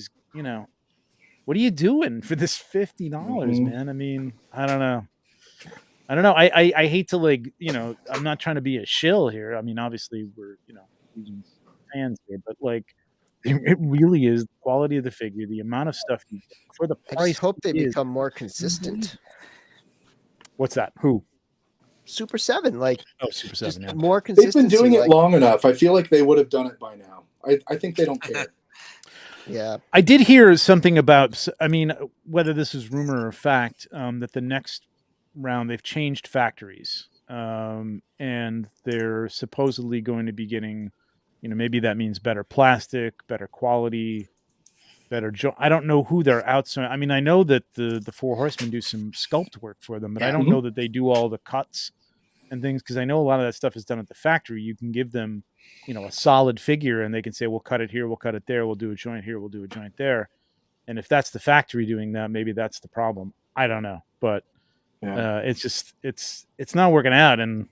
you doing for this $50, man? I mean, I don't know. I don't know. I hate to I'm not trying to be a shill here. I mean, obviously we're Legions fans here, but it really is the quality of the figure, the amount of stuff you get for the price. I just hope they become more consistent. What's that? Who? Super 7, Super 7, yeah. More consistency. They've been doing it long enough. I feel like they would have done it by now. I think they don't care. Yeah. I did hear something about, I mean, whether this is rumor or fact, that the next round they've changed factories, and they're supposedly going to be getting, maybe that means better plastic, better quality, better I don't know who they're outsourcing. I mean, I know that the Four Horsemen do some sculpt work for them, but I don't know that they do all the cuts and things, because I know a lot of that stuff is done at the factory. You can give them, a solid figure, and they can say, we'll cut it here, we'll cut it there, we'll do a joint here, we'll do a joint there. And if that's the factory doing that, maybe that's the problem. I don't know, but it's just it's not working out, and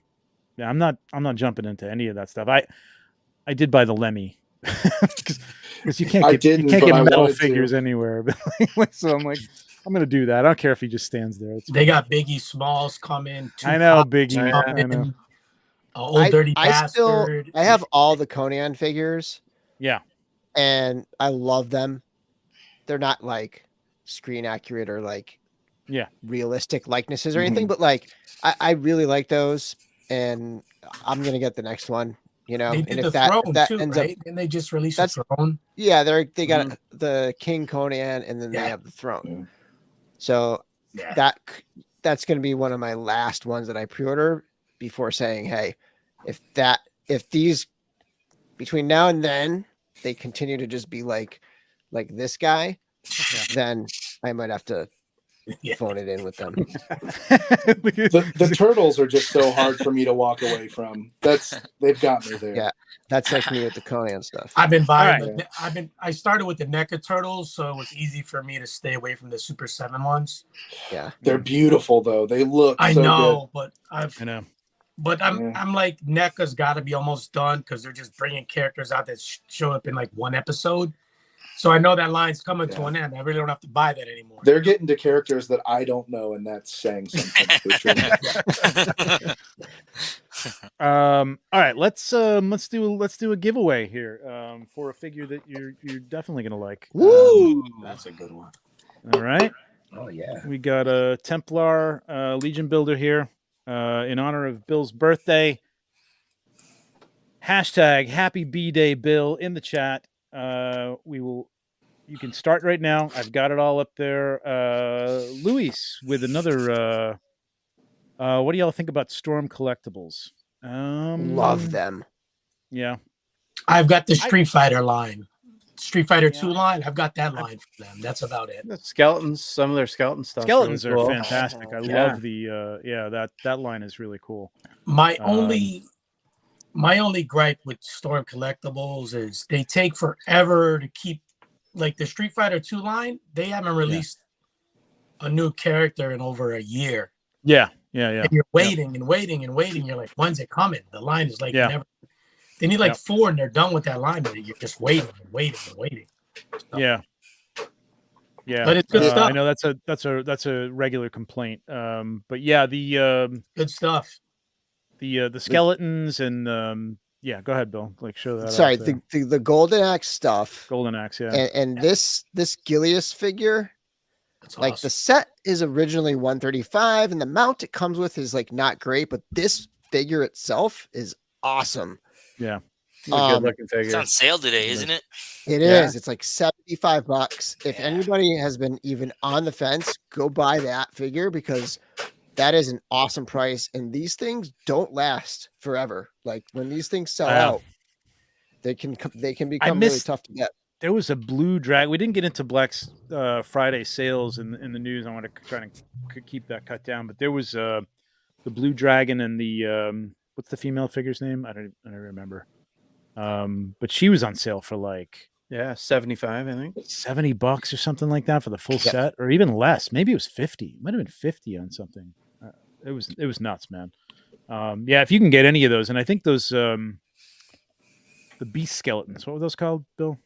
I'm not jumping into any of that stuff. I did buy the Lemmy because you can't get metal figures anywhere. So I'm like, I'm gonna do that. I don't care if he just stands there. They got Biggie Smalls coming. I know Biggie. I know. Old Dirty Bastard. I have all the Conan figures. Yeah, and I love them. They're not screen accurate or realistic likenesses or anything, but I really like those, and I'm gonna get the next one. They and did if the that throne too, ends right? up, and they just released the throne. Yeah, they got the King Conan, and then they have the throne. Yeah. So that's going to be one of my last ones that I pre-order before saying, hey, if these between now and then they continue to just be like this guy, then I might have to phone it in with them. The turtles are just so hard for me to walk away from. They've got me there. Yeah, that's like me with the Conan stuff. I've been buying. I started with the NECA turtles, so it was easy for me to stay away from the Super 7 ones. Yeah, they're beautiful though. They look. I so know, good. but But I'm like, NECA's got to be almost done because they're just bringing characters out that show up in one episode. So I know that line's coming to an end. I really don't have to buy that anymore. They're getting to characters that I don't know, and that's saying something. For sure. All right, let's do a giveaway here for a figure that you're definitely gonna like. Woo! That's a good one. All right. Oh yeah. We got a Templar Legion builder here in honor of Bill's birthday. Hashtag Happy B-Day Bill in the chat. You can start right now. I've got it all up there. Luis with another what do y'all think about Storm collectibles? Love them. Yeah. I've got the Street Fighter line. Street Fighter 2 line. I've got that line for them. That's about it. The skeletons, some of their skeleton stuff. Skeletons really cool. are fantastic. I love the that line is really cool. My only gripe with Storm collectibles is they take forever to keep, like the Street Fighter 2 line. They haven't released a new character in over a year. Yeah. And you're waiting and waiting and waiting. You're like, when's it coming? The line is never. They need 4 and they're done with that line, but you're just waiting and waiting and waiting. So. Yeah. But it's good stuff. I know that's a regular complaint. But yeah, the good stuff. The skeletons and go ahead, Bill. Show that. Sorry, the Golden Axe stuff. Golden Axe, yeah. And this Gilius figure, that's awesome. The set is originally 135, and the mount it comes with is not great, but this figure itself is awesome. Yeah. Good looking figure. It's on sale today, isn't it? It is. It's $75. If anybody has been even on the fence, go buy that figure because that is an awesome price. And these things don't last forever. When these things sell out, they can become really tough to get. There was a blue drag. We didn't get into Black Friday sales in the news. I want to try to keep that cut down. But there was the blue dragon and the what's the female figure's name? I don't remember. But she was on sale for 75, I think. $70 or something like that for the full set, or even less. Maybe it was 50. It might have been 50 on something. It was nuts, man. If you can get any of those, and I think those the beast skeletons. What were those called, Bill?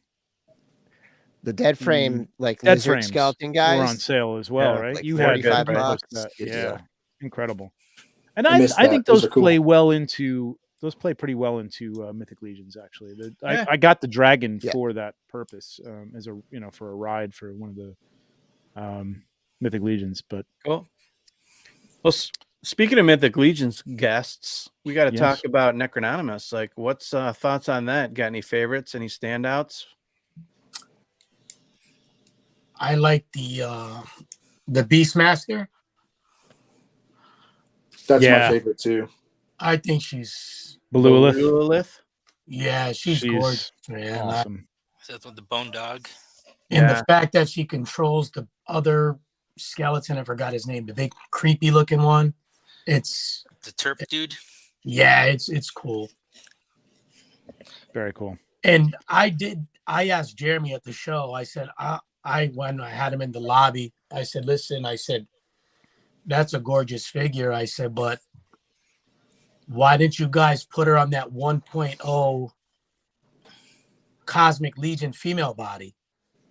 The dead frame, dead lizard frames skeleton guys were on sale as well, right? You had $45. incredible. And I think those play well into pretty well into Mythic Legions. Actually, I got the dragon for that purpose, as a for a ride for one of the Mythic Legions. But cool. Well, speaking of Mythic Legions guests, we got to talk about Necrononymous. Like, what's thoughts on that? Got any favorites? Any standouts? I like the Beastmaster. That's my favorite too. I think she's Belulith. Yeah, she's gorgeous, man. Awesome. That's with the bone dog. And the fact that she controls the other skeleton, I forgot his name, the big creepy looking one. It's the Terp dude. Yeah, it's cool. Very cool. And I asked Jeremy at the show, I said, when I had him in the lobby, I said, listen, I said, that's a gorgeous figure. I said, but why didn't you guys put her on that 1.0 Cosmic Legion female body?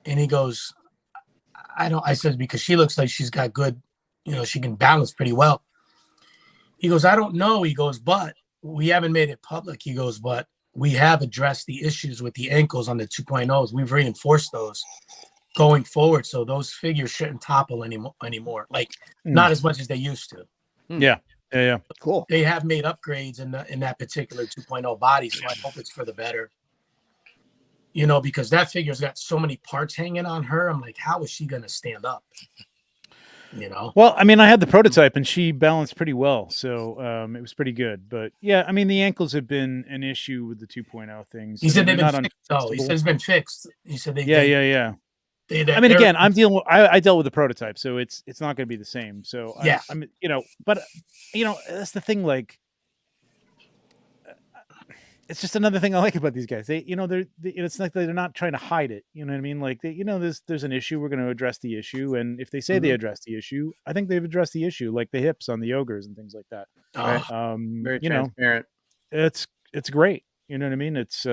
And he goes, I said, because she looks like she's got good, she can balance pretty well. He goes, I don't know. He goes, but we haven't made it public. He goes, but we have addressed the issues with the ankles on the 2.0s. We've reinforced those going forward. So those figures shouldn't topple anymore. Like not as much as they used to. Yeah. Yeah. Cool. They have made upgrades in that particular 2.0 body. So I hope it's for the better. Because that figure's got so many parts hanging on her. I'm like, how is she going to stand up? Well, I mean, I had the prototype and she balanced pretty well. So it was pretty good. But yeah, I mean, the ankles have been an issue with the 2.0 things. He said they've been fixed. Oh, he said it's been fixed. He said Yeah. I mean, again, I'm dealing with, I dealt with the prototype, so it's not going to be the same. So yeah, I mean, but that's the thing. Like, it's just another thing I like about these guys. They, it's like they're not trying to hide it. You know what I mean? Like, there's an issue. We're going to address the issue, and if they say they address the issue, I think they've addressed the issue, like the hips on the ogres and things like that. Very transparent. It's great. You know what I mean? It's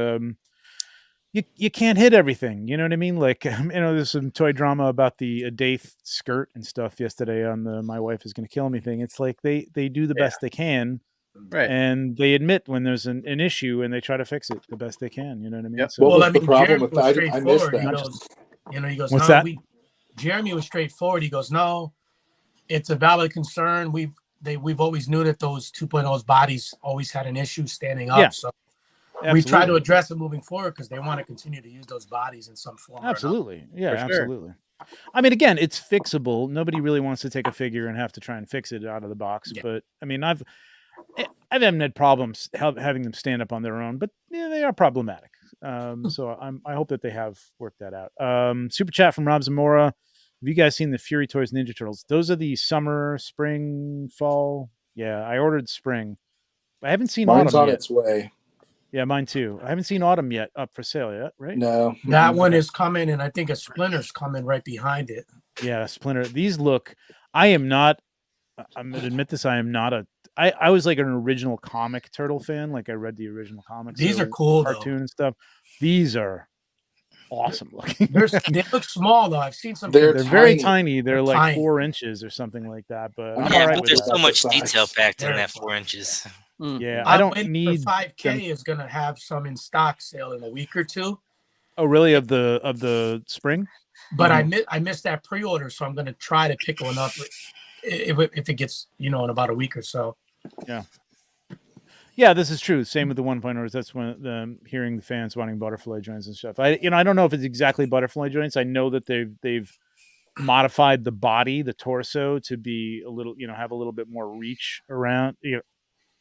you can't hit everything. You know what I mean? Like, there's some toy drama about the Daith skirt and stuff yesterday on the "My Wife Is Going to Kill Me" thing. It's like they do the best they can. Right. And they admit when there's an issue and they try to fix it the best they can. You know what I mean? Yep. So, what was the problem with that? I missed that. He goes, what's that? Jeremy was straightforward. He goes, no, it's a valid concern. We've always knew that those 2.0's bodies always had an issue standing up. Yeah. So we try to address it moving forward because they want to continue to use those bodies in some form. Absolutely. Yeah, absolutely. I mean, again, it's fixable. Nobody really wants to take a figure and have to try and fix it out of the box. Yeah. But I mean, I've haven't had problems having them stand up on their own, but they are problematic. So I hope that they have worked that out. Super chat from Rob Zamora. Have you guys seen the Fury Toys Ninja Turtles? Those are the summer, spring, fall. Yeah, I ordered spring. I haven't seen Mine's autumn on yet. Its way. Yeah, mine too. I haven't seen autumn yet up for sale yet, right? No. That one is coming, and I think a Splinter's coming right behind it. Yeah, Splinter. These look. I'm going to admit this. I am not I was like an original comic turtle fan. Like I read the original comics. These are cool, cartoon and stuff. These are awesome looking. They look small though. I've seen some. They're very tiny. They're like tiny. 4 inches or something like that. But but there's so much detail packed in that 4 inches. Yeah, I don't need. 5K is going to have some in stock sale in a week or two. Oh, really? Of the spring? But I missed that pre-order, so I'm going to try to pick one up if it gets in about a week or so. Yeah, this is true. Same with the 1.0s. That's when hearing the fans wanting butterfly joints and stuff. I don't know if it's exactly butterfly joints. I know that they've modified the body, the torso, to be a little, have a little bit more reach around.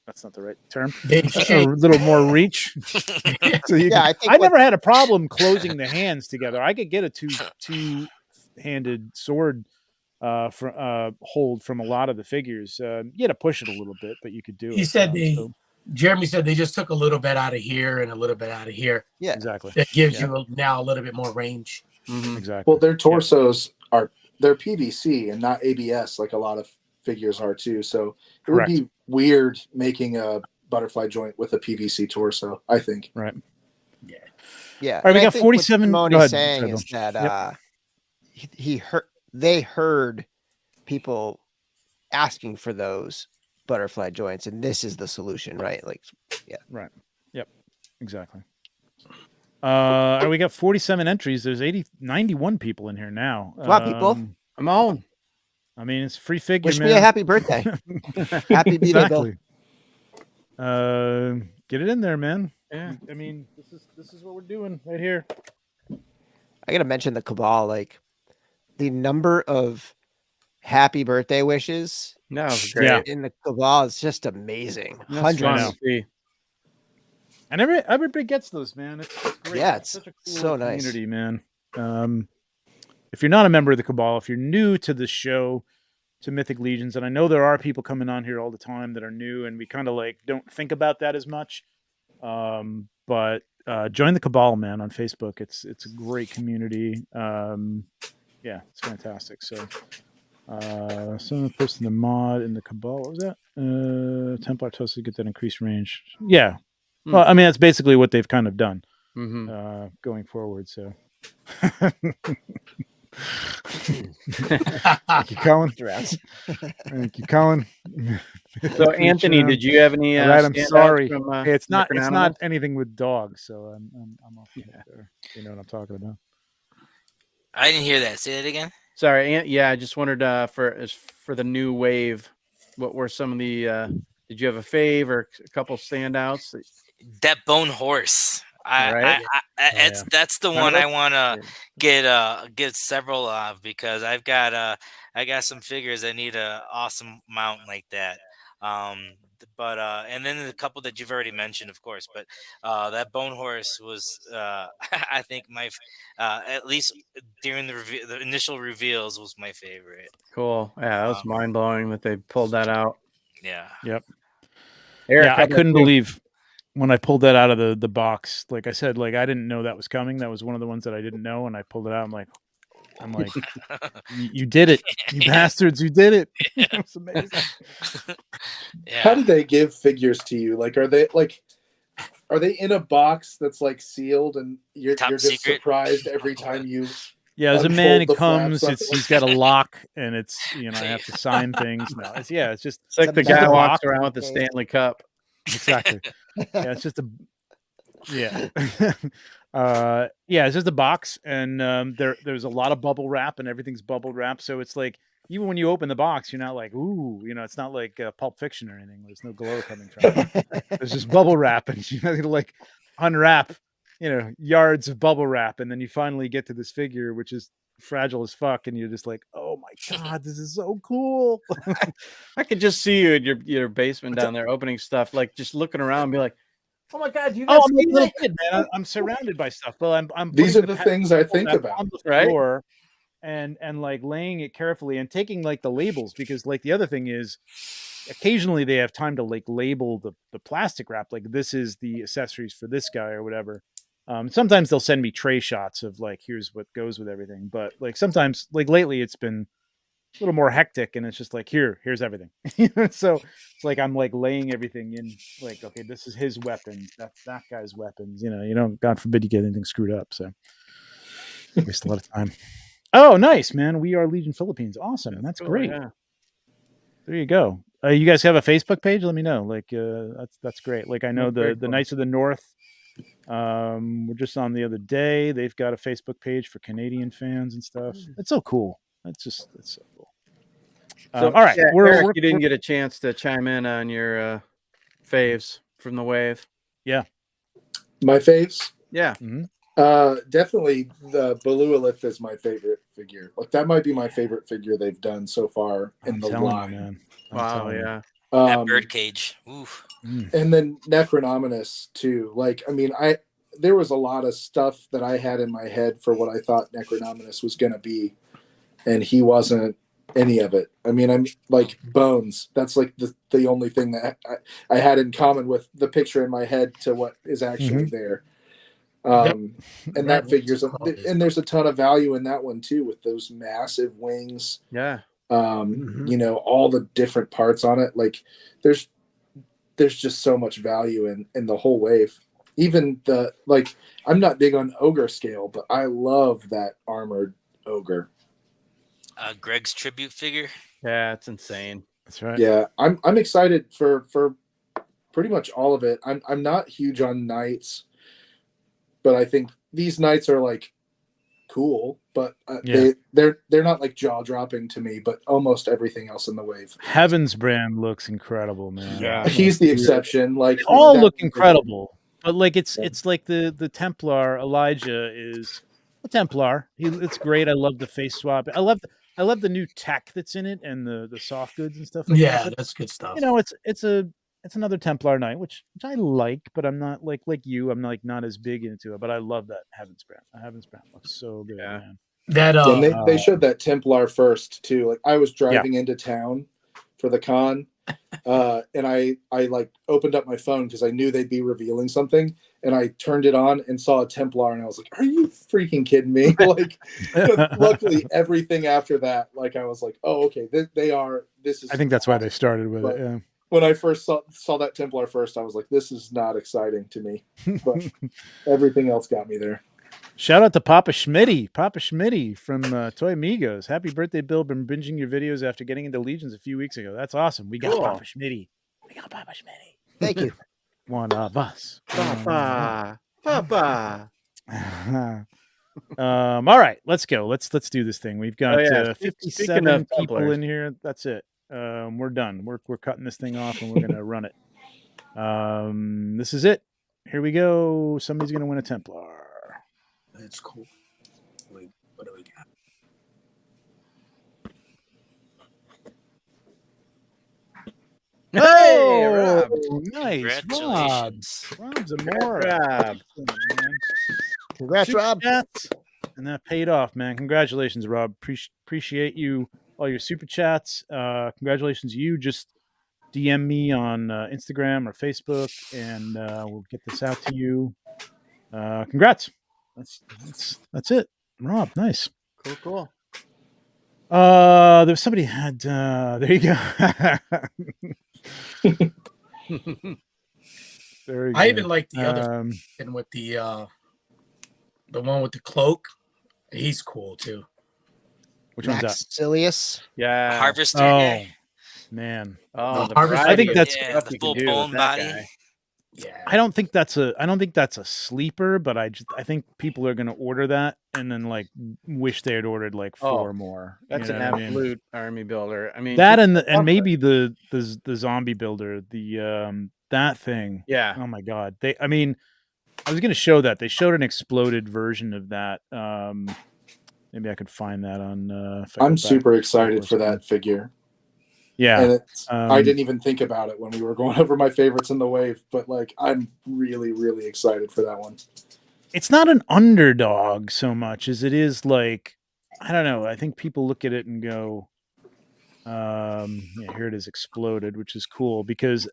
That's not the right term. A little more reach. So I never had a problem closing the hands together. I could get a two-handed sword hold from a lot of the figures. You had to push it a little bit, but you could do it. Jeremy said they just took a little bit out of here and a little bit out of here. Yeah, exactly. That gives you now a little bit more range. Mm-hmm. Exactly. Well, their torsos they're PVC and not ABS like a lot of figures are too. So it would be weird making a butterfly joint with a PVC torso, I think. Right. Yeah. Yeah. All right, we got 47. What Simone is saying is that they heard people asking for those butterfly joints, and this is the solution, right? Like, yeah, right. Yep, exactly. We got 47 entries. There's 91 people in here now. A lot of people. I'm on. I mean, it's free figure. Wish man. me a happy birthday. Happy B-Day, Bill. Exactly. Get it in there, man. Yeah. I mean, this is what we're doing right here. I gotta mention the Cabal, like the number of happy birthday wishes. No, great. In the Cabal is just amazing. That's fun Hundreds. to see. And everybody gets those, man. It's great. Yeah, it's such a cool so nice. community, man. If you're not a member of the Cabal, if you're new to the show, to Mythic Legions, and I know there are people coming on here all the time that are new, and we kind of like don't think about that as much. But join the Cabal, man, on Facebook. It's a great community. Yeah, it's fantastic. So someone posted the mod in the Cabal. What was that? Templar toast to get that increased range. Yeah. Well, I mean, that's basically what they've kind of done going forward. So thank you, Colin. Thank you, Colin. So, Anthony, did you have any? All right, I'm sorry. From, hey, it's not Necronomics? anything with dogs, so I'm off there. You know what I'm talking about. I didn't hear that. Say that again. Sorry, yeah, I just wondered for the new wave, what were some of the? Did you have a fave or a couple standouts? That bone horse. That's the one I want to get several of, because I got some figures that need a awesome mount like that. And then a couple that you've already mentioned, of course. But that bone horse was, I think at least during the initial reveals, was my favorite. Cool. Yeah, that was mind blowing that they pulled that out. Yeah. Yep. Eric, yeah, I couldn't believe when I pulled that out of the box. Like I said, like I didn't know that was coming. That was one of the ones that I didn't know, and I pulled it out. I'm like, you did it, you bastards! You did it. It's amazing. Yeah. How do they give figures to you? Like, are they in a box that's like sealed, and you're just secret? surprised every time you? Yeah, as a man, he the comes. flaps. He's got a lock, and it's I have to sign things. No, it's just It's like the guy walks around with the Stanley Cup. Exactly. Yeah, it's just a it's just a box, and there's a lot of bubble wrap, and everything's bubble wrap. So it's like even when you open the box, you're not like, ooh, it's not like Pulp Fiction or anything. There's no glow coming from it. There's just bubble wrap, and you have to like unwrap, yards of bubble wrap, and then you finally get to this figure, which is fragile as fuck, and you're just like, oh my god, this is so cool. I could just see you in your basement down there opening stuff, like just looking around and be like, oh my god, you guys I'm a little kid, man. I'm surrounded by stuff. Well, I'm These are the things I think about, on the floor, and like laying it carefully and taking like the labels, because like the other thing is occasionally they have time to like label the plastic wrap, like this is the accessories for this guy or whatever. Sometimes they'll send me tray shots of like, here's what goes with everything. But like sometimes, like lately, it's been a little more hectic, and it's just like, here's everything. So it's like I'm like laying everything in, like, okay, this is his weapons, that's that guy's weapons. You don't, God forbid, you get anything screwed up. So waste a lot of time. Oh, nice, man. We are Legion Philippines. Awesome. That's great. Yeah. There you go. You guys have a Facebook page? Let me know. Like, that's great. Like, I know the Knights of the North. We're just on the other day. They've got a Facebook page for Canadian fans and stuff. It's so cool. It's so cool. So, all right, Eric, you didn't get a chance to chime in on your faves from the wave. Yeah, my faves. Yeah, definitely the Belualith is my favorite figure. Like that might be my favorite figure they've done so far in the line. Man. Wow, yeah. That birdcage. Oof. And then Necronominus too. Like, I mean, there was a lot of stuff that I had in my head for what I thought Necronominus was going to be, and he wasn't any of it. I mean, I'm like Bones. That's like the only thing that I had in common with the picture in my head to what is actually there. And that figures, and there's a ton of value in that one too, with those massive wings. Yeah. All the different parts on it. Like there's just so much value in the whole wave. Even I'm not big on ogre scale, but I love that armored ogre. Greg's tribute figure. Yeah, it's insane. That's right. Yeah, I'm excited for pretty much all of it. I'm not huge on knights, but I think these knights are like cool, but they're not like jaw dropping to me. But almost everything else in the wave. Heaven's Brand looks incredible, man. Yeah. He's the exception. Like They all look incredible, but like it's like the Templar Elijah is a Templar. It's great. I love the face swap. I love the new tech that's in it and the soft goods and stuff like that. Yeah, But, that's good stuff. you know, it's another Templar knight, which I like, but I'm not like you. I'm not as big into it, but I love that Heaven's Brand. Heaven's Brand looks so good, man. That and they showed that Templar first too. Like I was driving into town for the con, and I like opened up my phone because I knew they'd be revealing something, and I turned it on and saw a Templar, and I was like, "Are you freaking kidding me?" Like, luckily everything after that, like I was like, "Oh, okay, they are." This is. I think that's why they started with it. Yeah. When I first saw that Templar first, I was like, "This is not exciting to me," but everything else got me there. Shout out to Papa Schmitty from Toy Amigos. Happy birthday, Bill. Been binging your videos after getting into Legions a few weeks ago. That's awesome. We got Papa Schmitty. Thank you. One of us. Papa. All right, let's go. Let's do this thing. We've got 57 people Templars in here. That's it. We're done. We're cutting this thing off and we're gonna run it. This is it. Here we go. Somebody's gonna win a Templar. That's cool. Wait, what do we got? Hey, Oh, Rob. nice. Congratulations. Rob's a more. Rob. Congrats, Rob. And that paid off, man. Congratulations, Rob. Appreciate you, all your super chats. Congratulations. You just DM me on Instagram or Facebook, and we'll get this out to you. Congrats. That's it. Rob, nice. Cool. There's somebody had there you go. Very I good. even like the other and with the one with the cloak. He's cool too. Which one's that? Maxilius. Yeah. Harvester. Oh man. Oh, The Harvester. I think that's the full bone body. Yeah. I don't think that's a sleeper, but I think people are going to order that and then like wish they had ordered like 4 more. That's you an know what I mean? absolute army builder. I mean, That and maybe the zombie builder, that thing. Yeah. Oh my god. I was going to show that. They showed an exploded version of that. Maybe I could find that on I'm super excited for that figure. Yeah. And I didn't even think about it when we were going over my favorites in the wave, but like I'm really, really excited for that one. It's not an underdog so much as it is like, I don't know. I think people look at it and go, here it is exploded, which is cool because,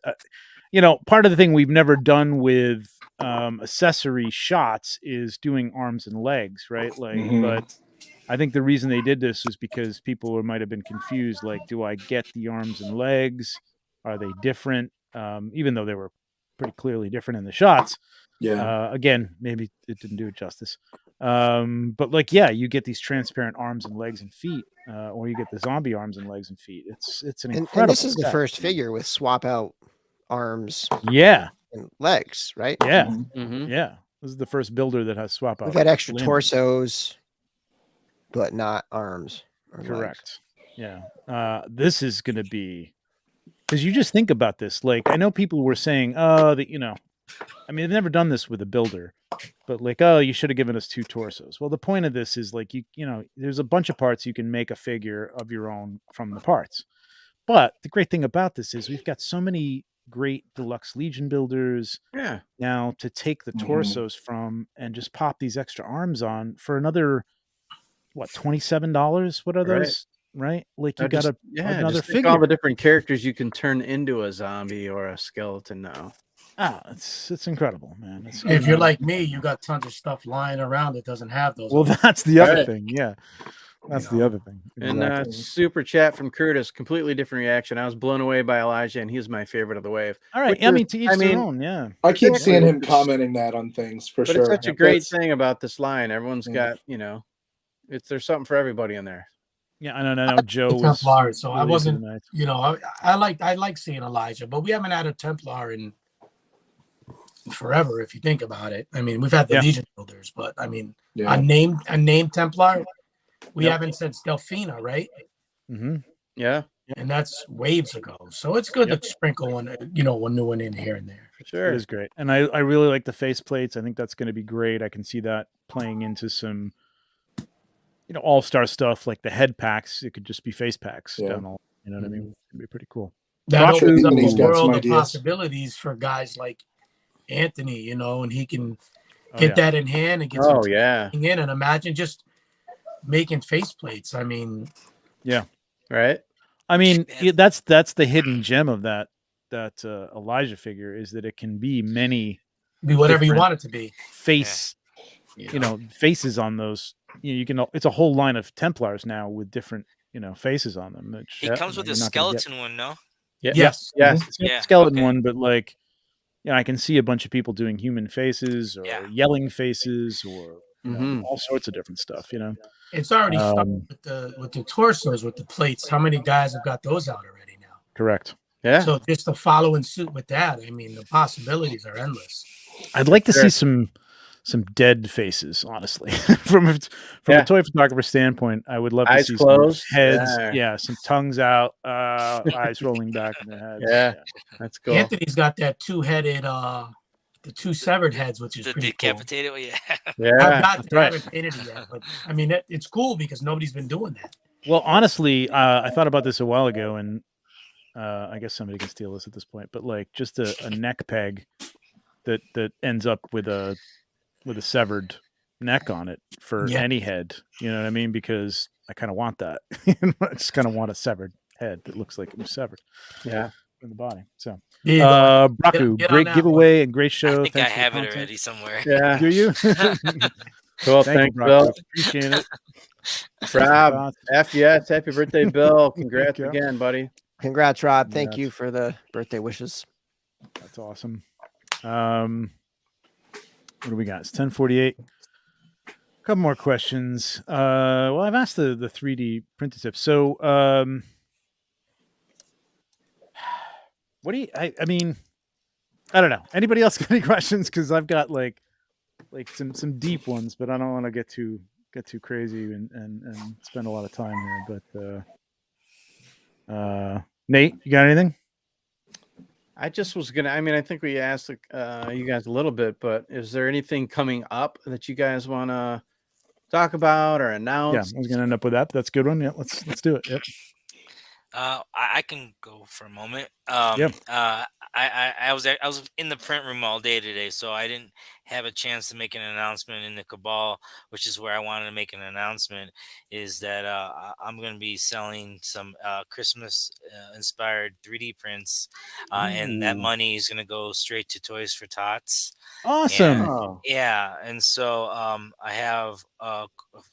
part of the thing we've never done with accessory shots is doing arms and legs, right? Like, but I think the reason they did this was because people might have been confused. Like, do I get the arms and legs? Are they different? Even though they were pretty clearly different in the shots. Yeah. Again, maybe it didn't do it justice. But like, yeah, you get these transparent arms and legs and feet, or you get the zombie arms and legs and feet. It's an incredible. And this is the set. first figure with swap out arms. Yeah. And legs, right? Yeah. Mm-hmm. Yeah. This is the first builder that has swap out. We've had extra limbs. torsos, but not arms. Correct. Legs. Yeah. This is going to be, because you just think about this. Like, I know people were saying, they've never done this with a builder, but like, you should have given us 2 torsos. Well, the point of this is like, there's a bunch of parts you can make a figure of your own from the parts. But the great thing about this is we've got so many great deluxe Legion builders now to take the torsos from and just pop these extra arms on for another, what, $27? What are those? Right? Like you got another figure. All the different characters you can turn into a zombie or a skeleton now. It's incredible, man. If you're like me, you got tons of stuff lying around that doesn't have those. Well, that's the other thing. Yeah. That's the other thing. Exactly. And super chat from Curtis, completely different reaction. I was blown away by Elijah, and he's my favorite of the wave. All right. To each their own. Yeah. I keep seeing him commenting that on things for sure. It's such a great thing about this line. Everyone's got, there's something for everybody in there. Yeah, I know. Joe was Templar, so I really wasn't. nice. You know, I like seeing Elijah, but we haven't had a Templar in forever. If you think about it, I mean, we've had the Legion builders, but I mean, a named Templar, we haven't since Delphina, right? Mm-hmm. Yeah. And that's waves ago. So it's good to sprinkle one, one new one in here and there. For sure. It is great. And I really like the face plates. I think that's going to be great. I can see that playing into some, all-star stuff like the head packs. It could just be face packs down all. You know what I mean? It'd be pretty cool. That opens up He's a got world some of ideas. possibilities for guys like Anthony, and he can get that in hand and get in, and imagine just making face plates. I mean, right. I mean, that's the hidden gem of that Elijah figure is that it can be whatever you want it to be. Face, faces on those. You can. It's a whole line of Templars now with different, faces on them. Which, he comes with a skeleton one, no? Yes. Skeleton one, but like, I can see a bunch of people doing human faces or yelling faces or all sorts of different stuff. It's already started with the torsos, with the plates. How many guys have got those out already now? Correct. Yeah. So just to follow in suit with that, I mean, the possibilities are endless. I'd like to see some dead faces, honestly. from a toy photographer standpoint, I would love to see closed. Some heads, some tongues out, eyes rolling back in their heads. Yeah, that's cool. Anthony's got that two-headed, the two severed heads, which is the pretty decapitated cool. Yeah. I haven't painted it yet, but I mean, it's cool because nobody's been doing that. Well, honestly, I thought about this a while ago, and I guess somebody can steal this at this point, but like just a neck peg that ends up with a severed neck on it for any head. You know what I mean? Because I kind of want that. I just kind of want a severed head that looks like it was severed. Yeah. In the body. So, Braku, great giveaway and great show. I think I have it already somewhere. Yeah. Do you? Cool. Thanks, Bill. Appreciate it. Rob, FS, happy birthday, Bill. Congrats again, buddy. Congrats, Rob. Thank you for the birthday wishes. That's awesome. What do we got? It's 10:48. A couple more questions. Well, I've asked the 3D printed tips. So, what do you? I mean, I don't know. Anybody else got any questions? Because I've got like some deep ones, but I don't want to get too crazy and spend a lot of time here. But Nate, you got anything? I just was gonna. I mean, I think we asked you guys a little bit, but is there anything coming up that you guys want to talk about or announce? Yeah, I was gonna end up with that. That's a good one. Yeah, let's do it. Yep. I can go for a moment. Yep. I was in the print room all day today, so I didn't have a chance to make an announcement in the Cabal, which is where I wanted to make an announcement. Is that I'm going to be selling some Christmas inspired 3D prints, and that money is going to go straight to Toys for Tots. Awesome. And so I have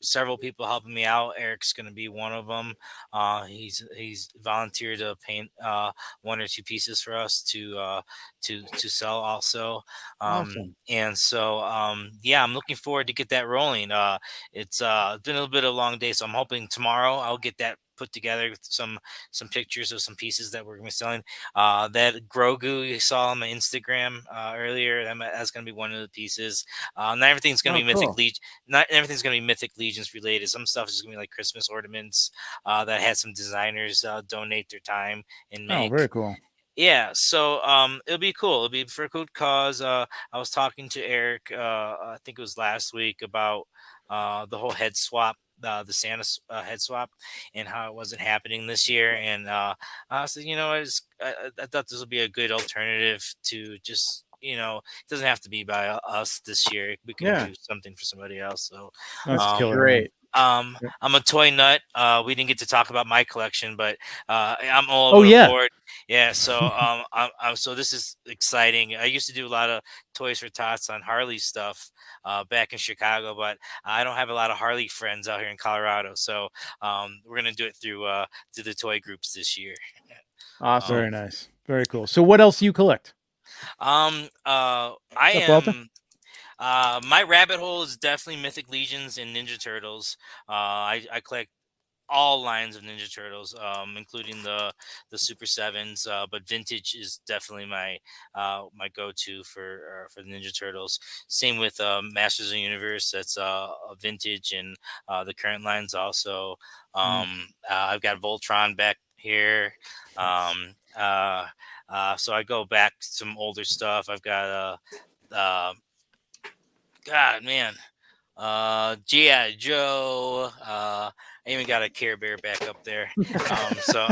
several people helping me out. Eric's going to be one of them. He's volunteered to paint one or two pieces for us to sell also. Awesome. And so I'm looking forward to get that rolling. It's been a little bit of a long day, so I'm hoping tomorrow I'll get that put together with some pictures of some pieces that we're going to be selling. That Grogu you saw on my Instagram earlier, that's going to be one of the pieces. Not everything's going to be cool. Mythic Legion. Not everything's going to be Mythic Legions related. Some stuff is going to be like Christmas ornaments that had some designers donate their time and make. Oh, very cool. Yeah, so it'll be cool. It'll be for a good cause. I was talking to Eric, I think it was last week, about the whole head swap, the Santa head swap, and how it wasn't happening this year. And I said, I thought this would be a good alternative to just, it doesn't have to be by us this year. We can do something for somebody else. So that's great. I'm a toy nut. We didn't get to talk about my collection, but I'm all over the board. Yeah, so so this is exciting. I used to do a lot of Toys for Tots on Harley stuff back in Chicago, but I don't have a lot of Harley friends out here in Colorado. So we're gonna do it through the toy groups this year. Awesome. Very nice. Very cool. So what else do you collect? I am. My rabbit hole is definitely Mythic Legions and Ninja Turtles. I collect all lines of Ninja Turtles, including the Super Sevens. But vintage is definitely my my go-to for the Ninja Turtles. Same with Masters of the Universe. That's a vintage, and the current lines also. I've got Voltron back here. So I go back some older stuff. I've got God, man. G.I. Joe. I even got a Care Bear back up there. So,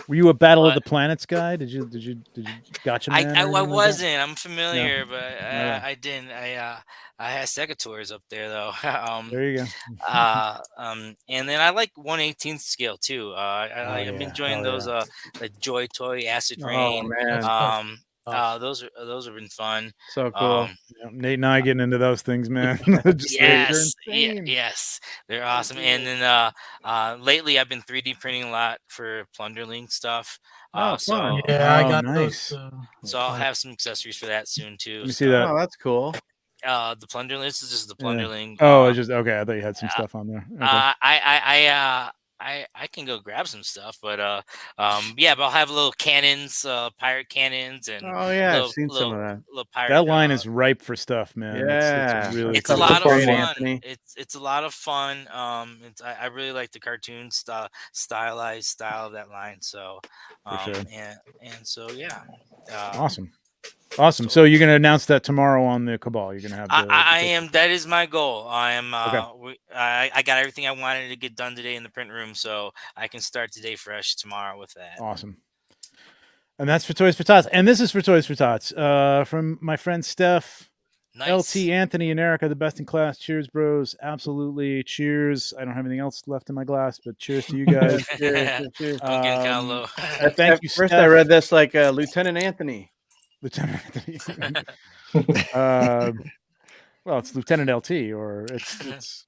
were you a Battle of the Planets guy? Did you Gotcha Man? I wasn't. Like I'm familiar, no. but I didn't. I had Secateurs up there though. There you go. And then I like 1/18th scale too. I've been enjoying those. Like Joy Toy, Acid Rain. Oh man. Those have been fun. So cool. Nate and I getting into those things, man. Yes, yes, they're awesome. And then lately I've been 3D printing a lot for Plunderling stuff. Fun. I got nice. those. So I'll have some accessories for that soon too. Let me see that. Oh, that's cool. The Plunderling. This is just the Plunderling. Oh, it's just okay. I thought you had some stuff on there. Okay. I can go grab some stuff, but yeah, but I'll have little cannons, pirate cannons, and I've seen some of that. Little pirate, that line is ripe for stuff, man. Yeah, it's really it's a lot of fun. Anthony. It's a lot of fun. I really like the cartoon stylized style of that line. So, for sure. and so yeah, Awesome. So you're going to announce that tomorrow on the Cabal. You're going to have. I am. That is my goal. I am. I got everything I wanted to get done today in the print room, so I can start today fresh tomorrow with that. Awesome. And that's for Toys for Tots. And this is for Toys for Tots from my friend Steph, Nice. LT, Anthony, and Erica, the best in class. Cheers, bros. Absolutely. Cheers. I don't have anything else left in my glass, but cheers to you guys. Cheers. I'm getting kind of low. Thank you, First, Steph. I read this like Lieutenant Anthony. Lieutenant Anthony. Well, it's Lieutenant LT, or it's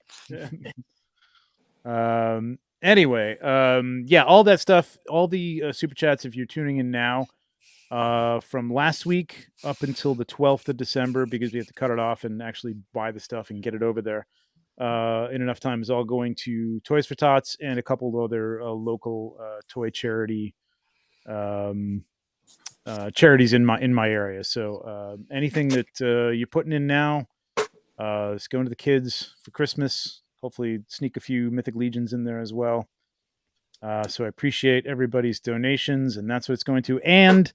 anyway, yeah, all that stuff, all the super chats, if you're tuning in now, from last week up until the 12th of December, because we have to cut it off and actually buy the stuff and get it over there in enough time, is all going to Toys for Tots and a couple of other local toy charity charities in my area. So anything that you're putting in now is going to the kids for Christmas. Hopefully sneak a few Mythic Legions in there as well. So I appreciate everybody's donations, and that's what it's going to. And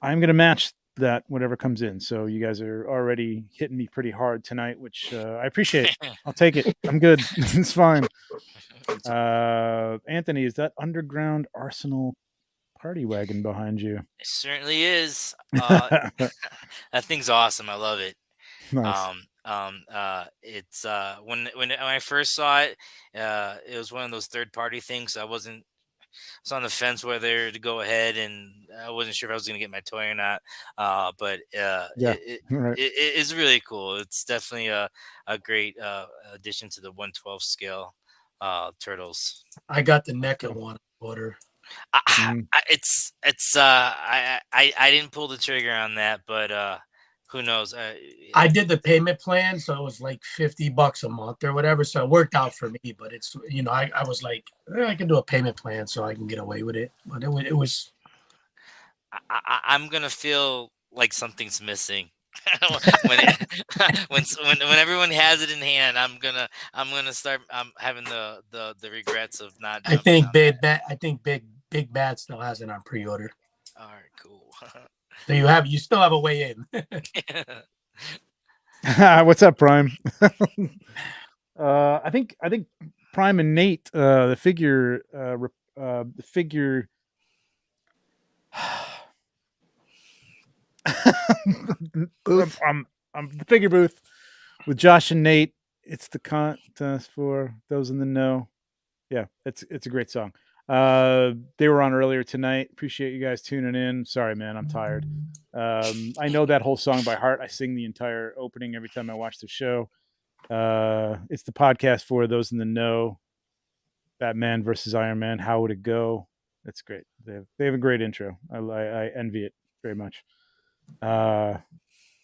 I'm going to match that whatever comes in. So you guys are already hitting me pretty hard tonight, which I appreciate. I'll take it. I'm good. It's fine. Anthony, is that Underground Arsenal party wagon behind you? It certainly is. That thing's awesome. I love it. Nice. It's when I first saw it, it was one of those third party things. I was on the fence whether to go ahead, and I wasn't sure if I was going to get my toy or not. But it is really cool. It's definitely a great addition to the 1/12 scale turtles. I got the naked one order. I didn't pull the trigger on that, but who knows? I did the payment plan, so it was like $50 a month or whatever. So it worked out for me. But it's I was like, I can do a payment plan so I can get away with it. But it was. I'm gonna feel like something's missing when everyone has it in hand. I'm gonna start having the regrets of not. I think Big Bad still has it on pre-order. All right, cool. So you still have a way in. What's up, Prime? I think Prime and Nate, the figure booth. The figure booth with Josh and Nate. It's the contest for those in the know. Yeah, it's a great song. They were on earlier tonight. Appreciate you guys tuning in. Sorry, man, I'm tired. I know that whole song by heart. I sing the entire opening every time I watch the show. It's the podcast for those in the know. Batman versus Iron Man. How would it go? That's great. They have a great intro. I envy it very much.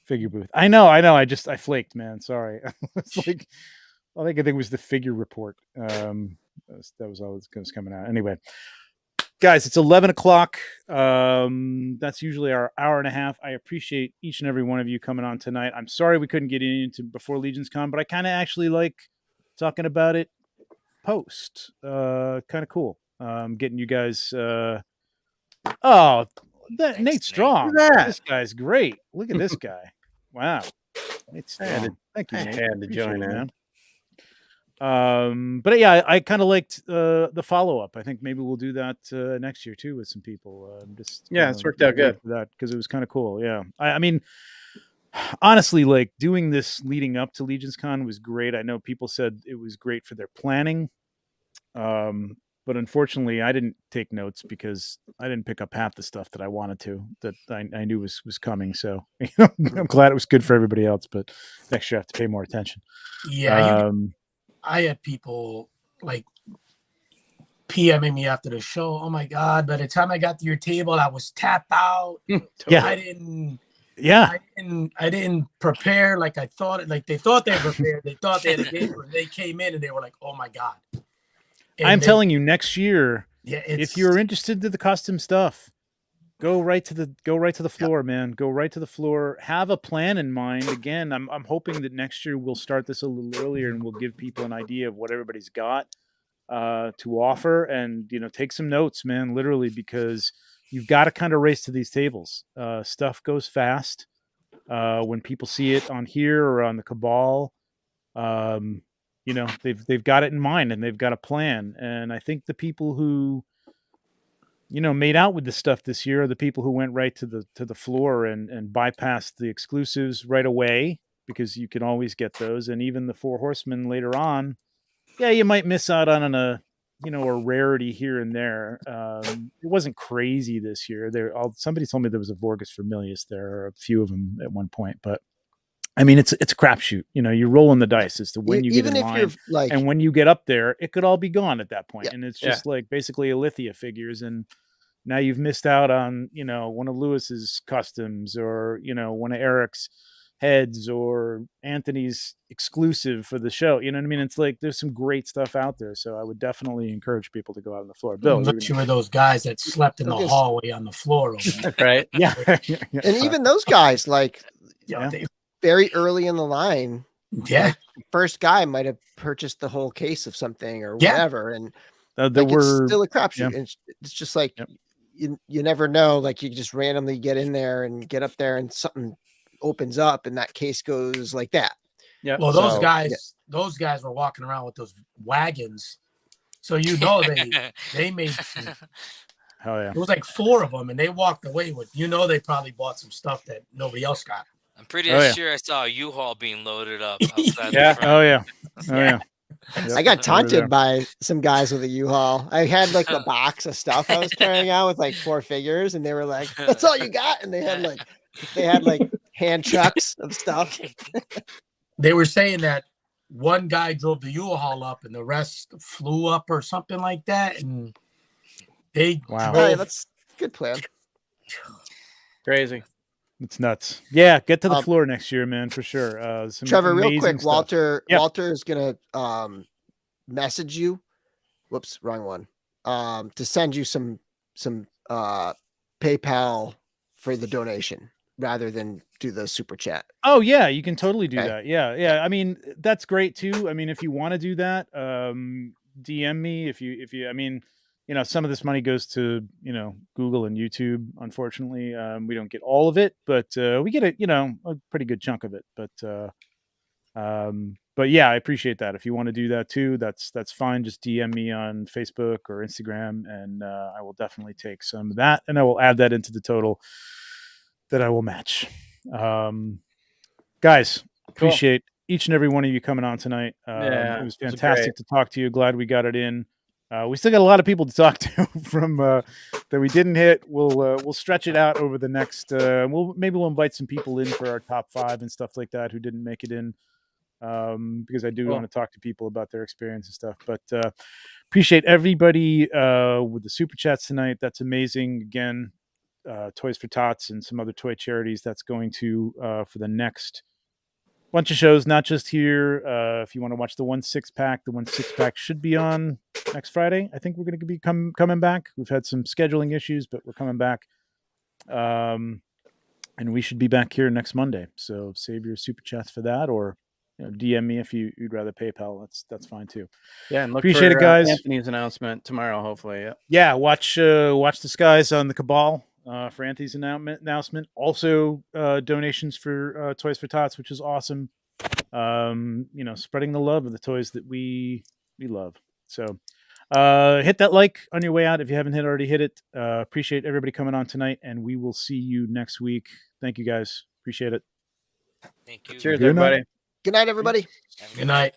Figure booth. I know. I flaked, man. Sorry. It's like I think it was the figure report. That was all that was coming out. Anyway, guys, it's 11 o'clock. That's usually our hour and a half. I appreciate each and every one of you coming on tonight. I'm sorry we couldn't get into before LegionsCon, but I kind of actually like talking about it post. Kind of cool. Getting you guys. Thanks, Nate Strong. Look at that. This guy's great. Look at this guy. Wow. Nate Strong. Thank you, I Nate. had to Appreciate join it, in. man. But yeah, I kind of liked the follow-up. I think maybe we'll do that next year too with some people. It's worked out good for that because it was kind of cool. Yeah, I mean, honestly, like doing this leading up to LegionsCon was great. I know people said it was great for their planning. But unfortunately, I didn't take notes because I didn't pick up half the stuff that I wanted to, that I knew was coming. So I'm glad it was good for everybody else, but next year I have to pay more attention. Yeah, I had people like PMing me after the show. Oh my God, by the time I got to your table, I was tapped out. Yeah. I didn't prepare like I thought. Like they thought they prepared. They thought they had a game. They came in and they were like, "Oh my God." And I'm telling you, next year, if you're interested in the custom stuff, go right to the floor, man. Go right to the floor. Have a plan in mind. Again, I'm hoping that next year we'll start this a little earlier and we'll give people an idea of what everybody's got to offer, and take some notes, man. Literally, because you've got to kind of race to these tables. Stuff goes fast when people see it on here or on the Cabal. They've got it in mind and they've got a plan. And I think the people who, made out with the stuff this year are the people who went right to the floor and bypassed the exclusives right away, because you can always get those. And even the 4 Horsemen later on, you might miss out on a rarity here and there. It wasn't crazy this year. Somebody told me there was a Vorgus Vermilius there, or a few of them at one point, but I mean, it's a crapshoot. You're rolling the dice as to when you get in line, and when you get up there, it could all be gone at that point. And it's just like basically Alithia figures, and now you've missed out on one of Lewis's customs, or one of Eric's heads, or Anthony's exclusive for the show. You know what I mean? It's like there's some great stuff out there, so I would definitely encourage people to go out on the floor. Bill, you were those guys that slept in the hallway on the floor, right? Yeah. And even those guys, like, they very early in the line, yeah, first guy might have purchased the whole case of something or whatever, and it's still a crapshoot. Yeah. It's just like you never know. Like, you just randomly get in there and get up there, and something opens up, and that case goes like that. Yeah. Well, those guys were walking around with those wagons, so they made. Hell yeah! It was like 4 of them, and they walked away with. They probably bought some stuff that nobody else got. I'm pretty sure I saw a U-Haul being loaded up outside yeah. the front. Oh yeah. Yep. I got taunted by some guys with a U-Haul. I had like a box of stuff I was carrying out with like 4 figures, and they were like, "That's all you got?" And they had like hand trucks of stuff. They were saying that one guy drove the U-Haul up, and the rest flew up or something like that, and they drove. Hey, that's a good plan. Crazy. It's nuts. Yeah, get to the floor next year, man, for sure. Trevor, real quick, stuff. Walter is gonna message you. Whoops, wrong one. To send you some PayPal for the donation rather than do the super chat. Oh yeah, you can totally do that. Yeah. I mean, that's great too. I mean, if you want to do that, DM me if you. I mean, some of this money goes to, Google and YouTube. Unfortunately, we don't get all of it, but we get a pretty good chunk of it. But yeah, I appreciate that. If you want to do that too, that's fine. Just DM me on Facebook or Instagram, and I will definitely take some of that, and I will add that into the total that I will match. Guys, appreciate each and every one of you coming on tonight. It was fantastic to talk to you. Glad we got it in. We still got a lot of people to talk to from that we didn't hit. We'll stretch it out over the next. We'll invite some people in for our top 5 and stuff like that who didn't make it in, because I do want to talk to people about their experience and stuff. But appreciate everybody with the super chats tonight. That's amazing. Again, Toys for Tots and some other toy charities. That's going to for the next bunch of shows, not just here. If you want to watch the 1/6-pack, the 1/6-pack should be on next Friday. I think we're going to be coming back. We've had some scheduling issues, but we're coming back. And we should be back here next Monday. So save your super chats for that, or DM me if you'd rather PayPal. That's fine too. Yeah, and look Appreciate for it, guys. Anthony's announcement tomorrow, hopefully. Yeah, watch this guys on the Cabal for Anthony's announcement. Also, donations for Toys for Tots, which is awesome. Spreading the love of the toys that we love. So hit that like on your way out if you haven't already hit it. Appreciate everybody coming on tonight, and we will see you next week. Thank you, guys. Appreciate it. Thank you. Cheers, everybody. Good night, everybody. Good night.